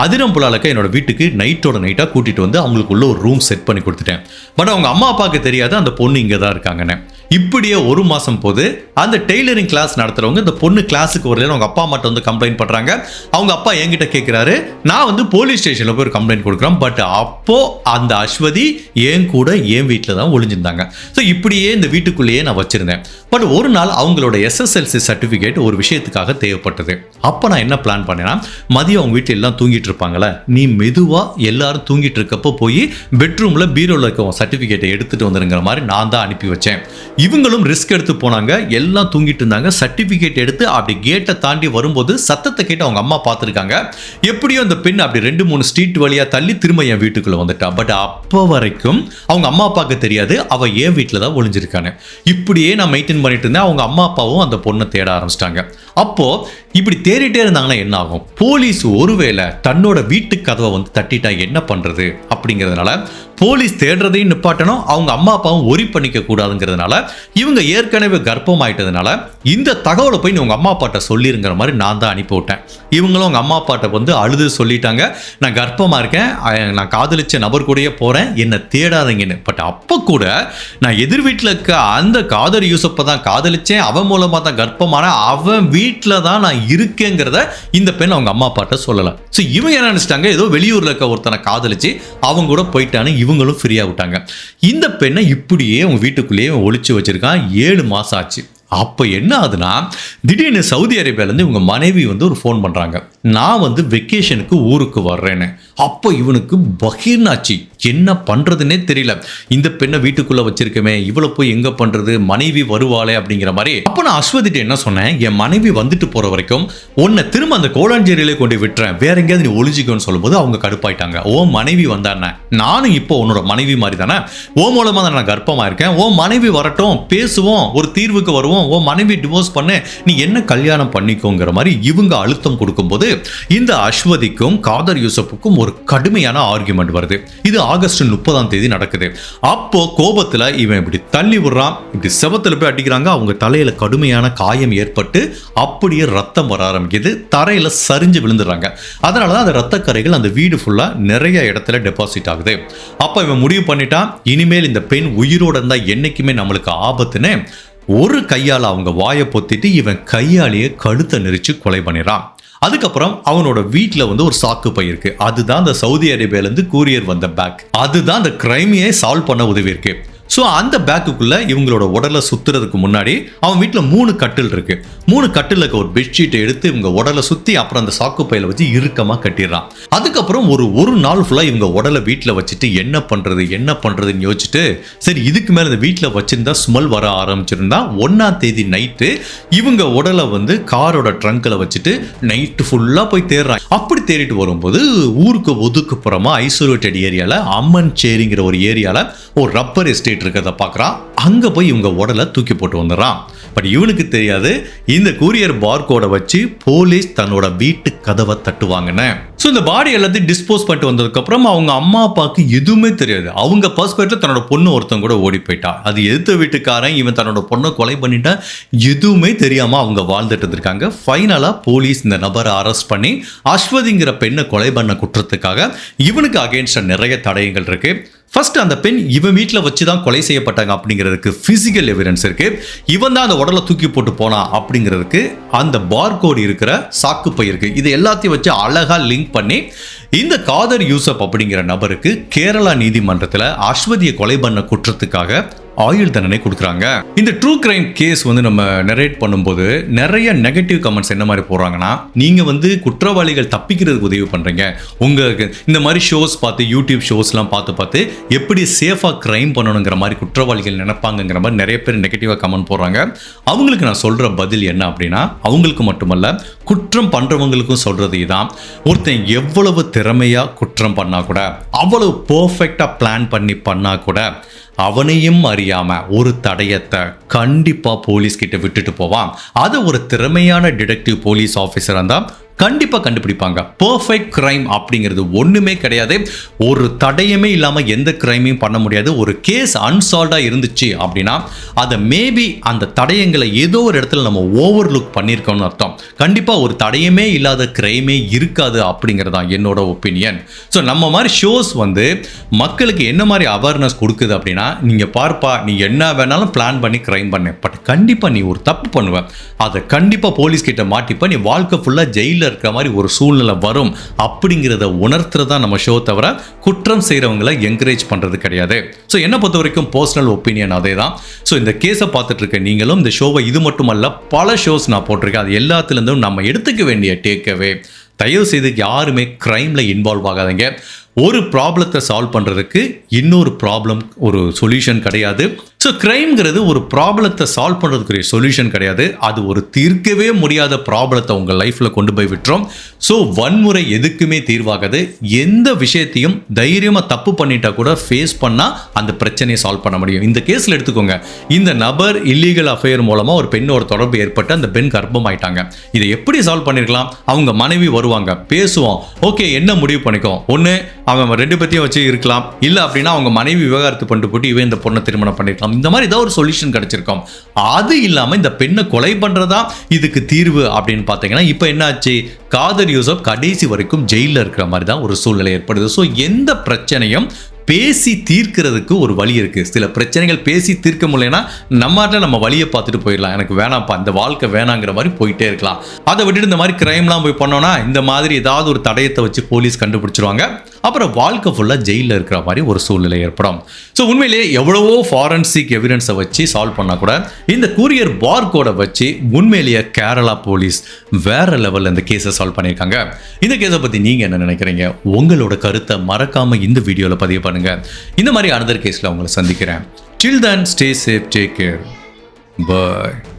A: அதிரம்புலாலக்க என்னோட வீட்டுக்கு நைட்டோட நைட்டாக கூட்டிகிட்டு வந்து அவங்களுக்குள்ள ஒரு ரூம் செட் பண்ணி கொடுத்துட்டேன். பட் அவங்க அம்மா அப்பாவுக்கு தெரியாது அந்த பொண்ணு இங்கே தான் இருக்காங்கன்னு. இப்படியே ஒரு மாதம் போது அந்த டெய்லரிங் கிளாஸ் நடத்துறவங்க இந்த பொண்ணு கிளாஸுக்கு வரல அவங்க அப்பா மட்டும் வந்து கம்ப்ளைண்ட் பண்ணுறாங்க. அவங்க அப்பா என்கிட்ட கேட்குறாரு, நான் வந்து போலீஸ் ஸ்டேஷனில் போய் ஒரு கம்ப்ளைண்ட் கொடுக்குறேன். பட் அப்போ அந்த அஸ்வதி என் கூட என் வீட்டில் தான் ஒளிஞ்சிருந்தாங்க. ஸோ இப்படியே இந்த வீட்டுக்குள்ளேயே நான் வச்சிருந்தேன். பட் ஒரு நாள் அவங்களோட SSLC சர்டிஃபிகேட் ஒரு விஷயத்துக்காக தேவைப்பட்டது. அப்போ நான் என்ன பிளான் பண்ணேன்னா, மதியம் அவங்க வீட்டில் எல்லாம் தூங்கிட்டு இருப்பாங்களே, நீ மெதுவாக எல்லாரும் தூங்கிட்டு இருக்கப்போ போய் பெட்ரூமில் பீரோவில் இருக்க சர்டிஃபிகேட்டை எடுத்துகிட்டு வந்துருங்கிற மாதிரி நான் தான் அனுப்பி வச்சேன். இவங்களும் ரிஸ்க் எடுத்து போனாங்க, எல்லாம் தூங்கிட்டு இருந்தாங்க. சர்டிஃபிகேட் எடுத்து அப்படி கேட்டை தாண்டி வரும்போது சத்தத்தை கேட்டு அவங்க அம்மா பார்த்துருக்காங்க. எப்படியோ அந்த பெண் அப்படி 2-3 ஸ்ட்ரீட் வழியாக தள்ளி திரும்ப என் வீட்டுக்குள்ளே வந்துட்டா. பட் அப்போ வரைக்கும் அவங்க அம்மா அப்பாவுக்கு தெரியாது அவ என் வீட்டில் தான் ஒளிஞ்சிருக்காங்க. இப்படியே நான் மெயின்டைன் பண்ணிட்டு இருந்தேன். அவங்க அம்மா அப்பாவும் அந்த பொண்ணை தேட ஆரம்பிச்சிட்டாங்க. அப்போ இப்படி தேடிட்டே இருந்தாங்கன்னா என்ன ஆகும், போலீஸ் ஒருவேளை தன்னோட வீட்டு கதவை வந்து தட்டிட்டா என்ன பண்றது அப்படிங்கிறதுனால போலீஸ் தேடுறதையும் நிப்பாட்டணும், அவங்க அம்மா அப்பாவும் ஒரி பண்ணிக்க கூடாதுங்கிறதுனால இவங்க ஏற்கனவே கர்ப்பம் ஆயிட்டதுனால இந்த தகவலை போய் உங்க அம்மா அப்பாட்ட சொல்லிருங்கிற மாதிரி நான் தான் அனுப்பி விட்டேன். இவங்களும் அவங்க அம்மா அப்பாட்ட வந்து அழுது சொல்லிட்டாங்க, நான் கர்ப்பமா இருக்கேன், நான் காதலிச்ச நபர் கூடயே போறேன், என்ன தேடாதீங்கன்னு. பட் அப்போ கூட நான் எதிர் வீட்டில் இருக்க அந்த காதர் யூசப்பை தான் காதலிச்சேன், அவன் மூலமா தான் கர்ப்பமான, அவன் வீட்டில் தான் நான் இருக்கேங்கிறத இந்த பெண் அவங்க அம்மா அப்பாட்ட சொல்லலை. ஸோ இவங்க என்ன நினைச்சிட்டாங்க, ஏதோ வெளியூர்ல இருக்க ஒருத்தனை காதலிச்சு அவங்க கூட போயிட்டான்னு இவங்களும் ஃப்ரீயா விட்டாங்க. இந்த பெண்ணை இப்படியே உங்க வீட்டுக்குள்ளேயே ஒளிச்சு வச்சிருக்கான். 7 மாசம் ஆச்சு. அப்போ என்ன ஆகுதுன்னா, திடீர்னு சவுதி அரேபியாவிலேருந்து இவங்க மனைவி வந்து ஒரு ஃபோன் பண்ணுறாங்க, நான் வந்து வெக்கேஷனுக்கு ஊருக்கு வர்றேன்னு. அப்போ இவனுக்கு பகீர்னாச்சு, என்ன பண்ணுறதுன்னே தெரியல. இந்த பெண்ணை வீட்டுக்குள்ளே வச்சிருக்கமே, இவ்வளோ போய் எங்கே பண்ணுறது, மனைவி வருவாளே அப்படிங்கிற மாதிரி. அப்போ நான் அஸ்வதிட்ட என்ன சொன்னேன், என் மனைவி வந்துட்டு போகிற வரைக்கும் உன்னை திரும்ப அந்த கோலாஞ்சேரியிலே கொண்டு விட்டுறேன், வேற எங்கேயாவது நீ ஒளிஞ்சிக்கோன்னு சொல்லும்போது அவங்க கடுப்பாயிட்டாங்க. ஓ மனைவி வந்தானே, நானும் இப்போ உன்னோட மனைவி மாதிரி தானே, ஓ மூலமாக தான் நான் கர்ப்பமாக இருக்கேன், ஓ மனைவி வரட்டும், பேசுவோம், ஒரு தீர்வுக்கு வருவோம், ஓ மனைவி டிவோர்ஸ் பண்ணு, நீ என்ன கல்யாணம் பண்ணிக்கோங்கிற மாதிரி இவங்க அழுத்தம் கொடுக்கும்போது இந்த அஸ்வதிக்கும் காதர் யூசப்புக்கும் ஒரு கடுமையான ஆர்குமெண்ட் வருது. இது ஆகஸ்ட் 30 நடக்குது. அப்போ கோபத்துல இவன் இப்படி தள்ளி விடுறான், இப்படி செவத்துல போய் அடிக்கிறாங்க. அவங்க தலையில கடுமையான காயம் ஏற்பட்டு அப்படியே ரத்தம் வர ஆரம்பிக்குது, தரையில சரிஞ்சு விழுந்துடுறாங்க. அதனாலதான் அந்த ரத்த கரைகள் அந்த வீடு ஃபுல்லா நிறைய இடத்துல டெபாசிட் ஆகுது. அப்ப இவன் முடிவு பண்ணிட்டான், இனிமேல் இந்த பெண் உயிரோட இருந்தா என்னைக்குமே நம்மளுக்கு ஆபத்துன்னு ஒரு கையால் அவங்க வாயை பொத்திட்டு இவன் கையாலேயே கழுத்தை நெரிச்சு கொலை பண்ணிடுறான். அதுக்கப்புறம் அவனோட வீட்டில் வந்து ஒரு சாக்கு பை இருக்கு, அதுதான் அந்த சவுதி அரேபியாவிலேருந்து கூரியர் வந்த பேக், அதுதான் அந்த கிரைமையை சால்வ் பண்ண உதவி இருக்கு. ஸோ அந்த பேக்குக்குள்ள இவங்களோட உடலை சுத்துறதுக்கு முன்னாடி அவன் வீட்டில் 3 கட்டில் இருக்கு. 3 கட்டில் இருக்க ஒரு பெட்ஷீட்டை எடுத்து இவங்க உடலை சுற்றி அப்புறம் அந்த சாக்கு பையில வச்சு இறுக்கமாக கட்டிடுறான். அதுக்கப்புறம் ஒரு நாள் ஃபுல்லாக இவங்க உடலை வீட்டில் வச்சுட்டு என்ன பண்ணுறதுன்னு யோசிச்சுட்டு, சரி இதுக்கு மேலே இந்த வீட்டில் வச்சிருந்தா ஸ்மெல் வர ஆரம்பிச்சிருந்தா 1ஆம் தேதி நைட்டு இவங்க உடலை வந்து காரோட ட்ரங்கில் வச்சுட்டு நைட்டு ஃபுல்லாக போய் தேடுறான். அப்படி தேடிட்டு வரும்போது ஊருக்கு ஒதுக்குப்புறமா ஐசோலேட்டட் ஏரியாவில் அம்மன் சேரிங்கிற ஒரு ஏரியாவில் ஒரு ரப்பர் எஸ்டேட் இருக்கிறத பார்க்குறான். அங்கே போய் இவங்க உடலை தூக்கி போட்டு வந்துடுறான். பட் இவனுக்கு தெரியாது, இந்த கூரியர் பார்கோடை வச்சு போலீஸ் தன்னோட வீட்டு கதவை தட்டுவாங்கன்னு. ஸோ இந்த பாடி எல்லாத்தையும் டிஸ்போஸ் பண்ணிட்டு வந்ததுக்கப்புறம் அவங்க அம்மா அப்பாவுக்கு எதுவுமே தெரியாது. அவங்க பர்ஸ்பெக்டிவ்ல தன்னோட பொண்ணு ஒருத்தன் கூட ஓடி போயிட்டா, அது எதிர்த்த வீட்டுக்காரன் இவன் தன்னோட பொண்ணை கொலை பண்ணிட்டா, எதுவுமே தெரியாமல் அவங்க வாழ்ந்துட்டு இருக்காங்க. ஃபைனலாக போலீஸ் இந்த நபரை அரெஸ்ட் பண்ணி அஸ்வதிங்கிற பெண்ணை கொலை பண்ண குற்றத்துக்காக இவனுக்கு அகேன்ஸ்டாக நிறைய தடயங்கள் இருக்கு. ஃபர்ஸ்ட் அந்த பெண் இவன் வீட்டில் வச்சு தான் கொலை செய்யப்பட்டாங்க அப்படிங்கிறதுக்கு ஃபிசிக்கல் எவிடன்ஸ் இருக்கு. இவன் தான் அந்த உடலை தூக்கி போட்டு போனான் அப்படிங்கிறதுக்கு அந்த பார்கோடு இருக்கிற சாக்குப்பை இருக்கு. இது எல்லாத்தையும் வச்சு அழகா லிங்க் பண்ணி இந்த காதர் யூசப் அப்படிங்கிற நபருக்கு கேரளா நீதிமன்றத்தில் அஸ்வதியை கொலை பண்ண குற்றத்துக்காக ஆயுள் தண்டனை கொடுக்குறாங்க. இந்த ட்ரூ கிரைம் கேஸ் வந்து நம்ம நரேட் பண்ணும்போது நிறைய நெகட்டிவ் கமெண்ட்ஸ் என்ன மாதிரி போடுறாங்கன்னா, நீங்க வந்து குற்றவாளிகள் தப்பிக்கிறதுக்கு உதவி பண்றீங்க, உங்களுக்கு இந்த மாதிரி ஷோஸ் பார்த்து யூடியூப் ஷோஸ்லாம் பார்த்து எப்படி சேஃபா கிரைம் பண்ணணுங்கிற மாதிரி குற்றவாளிகள் நினைப்பாங்கிற மாதிரி நிறைய பேர் நெகட்டிவா கமெண்ட் போடுறாங்க. அவங்களுக்கு நான் சொல்ற பதில் என்ன அப்படின்னா, அவங்களுக்கு மட்டுமல்ல குற்றம் பண்றவங்களுக்கும் சொல்றது இதான். ஒருத்தன் எவ்வளவு திறமையா குற்றம் பண்ணா கூட, அவ்வளவு பெர்ஃபெக்டா பிளான் பண்ணி பண்ணா கூட, அவனையும் அறியாம ஒரு தடயத்தை கண்டிப்பா போலீஸ் கிட்ட விட்டுட்டு போவான். அது ஒரு திறமையான டிடெக்டிவ் போலீஸ் ஆஃபீஸர் இருந்தா கண்டிப்பா கண்டுபிடிப்பாங்க. பெர்ஃபெக்ட் கிரைம் அப்படிங்கிறது ஒண்ணுமே கிடையாது. ஒரு தடயமே இல்லாம எந்த கிரைமையும் பண்ண முடியாது. ஒரு கேஸ் அன்சால்வ்டா இருந்துச்சு அப்படின்னா அதை மேபி அந்த தடயங்களை ஏதோ ஒரு இடத்துல நம்ம ஓவர் லுக் பண்ணியிருக்கோம்னு அர்த்தம். கண்டிப்பா ஒரு தடயமே இல்லாத கிரைமே இருக்காது அப்படிங்கிறது தான் என்னோட ஒப்பீனியன். ஸோ நம்ம மாதிரி ஷோஸ் வந்து மக்களுக்கு என்ன மாதிரி அவேர்னஸ் கொடுக்குது அப்படின்னா, நீங்க பார்ப்பா, நீ என்ன வேணாலும் பிளான் பண்ணி கிரைம் பண்ண, பட் கண்டிப்பா நீ ஒரு தப்பு பண்ணுவ, அதை கண்டிப்பா போலீஸ் கிட்ட மாட்டிப்ப, நீ வாழ்க்கை ஃபுல்லா ஜெயில இருக்கிற மாதிரி ஒரு சூழ்நிலை வரும் அப்படிங்கிறத உணர்த்துறதா நம்ம ஷோ, தவிர குற்றம் செய்யறவங்களை என்கரேஜ் பண்றது கிடையாது. ஸோ என்ன பொறுத்த வரைக்கும் பர்சனல் ஒப்பீனியன் அதே தான். ஸோ இந்த கேஸை பார்த்துட்டு இருக்க நீங்களும் இந்த ஷோவை, இது மட்டுமல்ல பல ஷோஸ் நான் போட்டிருக்கேன், அது எல்லாத்துலேருந்தும் நம்ம எடுத்துக்க வேண்டிய டேக்அவே, தயவு செய்து யாருமே கிரைம்ல இன்வால்வ் ஆகாதீங்க. ஒரு ப்ராப்ளத்தை சால்வ் பண்ணுறதுக்கு இன்னொரு ப்ராப்ளம் ஒரு சொல்யூஷன் கிடையாது. ஸோ கிரைம்ங்கிறது ஒரு ப்ராப்ளத்தை சால்வ் பண்ணுறதுக்குரிய சொல்யூஷன் கிடையாது. அது ஒரு தீர்க்கவே முடியாத ப்ராப்ளத்தை உங்கள் லைஃப்பில் கொண்டு போய் விட்டுரும். ஸோ வன்முறை எதுக்குமே தீர்வாகாது. எந்த விஷயத்தையும் தைரியமாக தப்பு பண்ணிட்டா கூட ஃபேஸ் பண்ணால் அந்த பிரச்சனையை சால்வ் பண்ண முடியும். இந்த கேஸில் எடுத்துக்கோங்க, இந்த நபர் இல்லீகல் அஃபேர் மூலமாக ஒரு பெண்ணோட தொடர்பு ஏற்பட்டு அந்த பெண் கர்ப்பமாயிட்டாங்க. இதை எப்படி சால்வ் பண்ணிருக்கலாம்? அவங்க மனைவி வருவாங்க, பேசுவோம், ஓகே என்ன முடிவு பண்ணிக்கோ, ஒன்று அவன் ரெண்டு பத்தியும் வச்சு இருக்கலாம், இல்லை அப்படின்னா அவங்க மனைவி விவகாரத்து பண்ணிட்டு போட்டு இவன் இந்த பொண்ணை திருமணம் பண்ணிருக்கலாம். இந்த மாதிரி ஏதாவது ஒரு சொல்யூஷன் கிடைச்சிருக்கும். அது இல்லாமல் இந்த பெண்ணை கொலை பண்றதா இதுக்கு தீர்வு அப்படின்னு பார்த்தீங்கன்னா, இப்போ என்னாச்சு, காதர் யூசப் கடைசி வரைக்கும் ஜெயிலில் இருக்கிற மாதிரி தான் ஒரு சூழ்நிலை ஏற்படுது. ஸோ எந்த பிரச்சனையும் பேசி தீர்க்கிறதுக்கு ஒரு வழி இருக்குது. சில பிரச்சனைகள் பேசி தீர்க்க முடியலன்னா நம்ம வழியை பார்த்துட்டு போயிடலாம், எனக்கு வேணாம்ப்பா இந்த வாழ்க்கை வேணாங்கிற மாதிரி போயிட்டே இருக்கலாம். அதை விட்டுட்டு இந்த மாதிரி கிரைம்லாம் போய் பண்ணோன்னா இந்த மாதிரி ஏதாவது ஒரு தடயத்தை வச்சு போலீஸ் கண்டுபிடிச்சிருவாங்க. அப்புறம் வாழ்க்கை ஃபுல்லாக ஜெயிலில் இருக்கிற மாதிரி ஒரு சூழ்நிலை ஏற்படும். ஸோ உண்மையிலேயே எவ்வளவோ ஃபாரன்சிக் எவிடன்ஸை வச்சு சால்வ் பண்ணால் கூட இந்த கூரியர் பார்கோடை வச்சு உண்மையிலேயே கேரளா போலீஸ் வேற லெவலில் இந்த கேஸை சால்வ் பண்ணியிருக்காங்க. இந்த கேஸை பற்றி நீங்கள் என்ன நினைக்கிறீங்க? உங்களோட கருத்தை மறக்காமல் இந்த வீடியோவில் பதிவு பண்ணுங்க. இந்த மாதிரி அனதர் கேஸில் உங்களை சந்திக்கிறேன். Till then, stay safe, take care. Bye.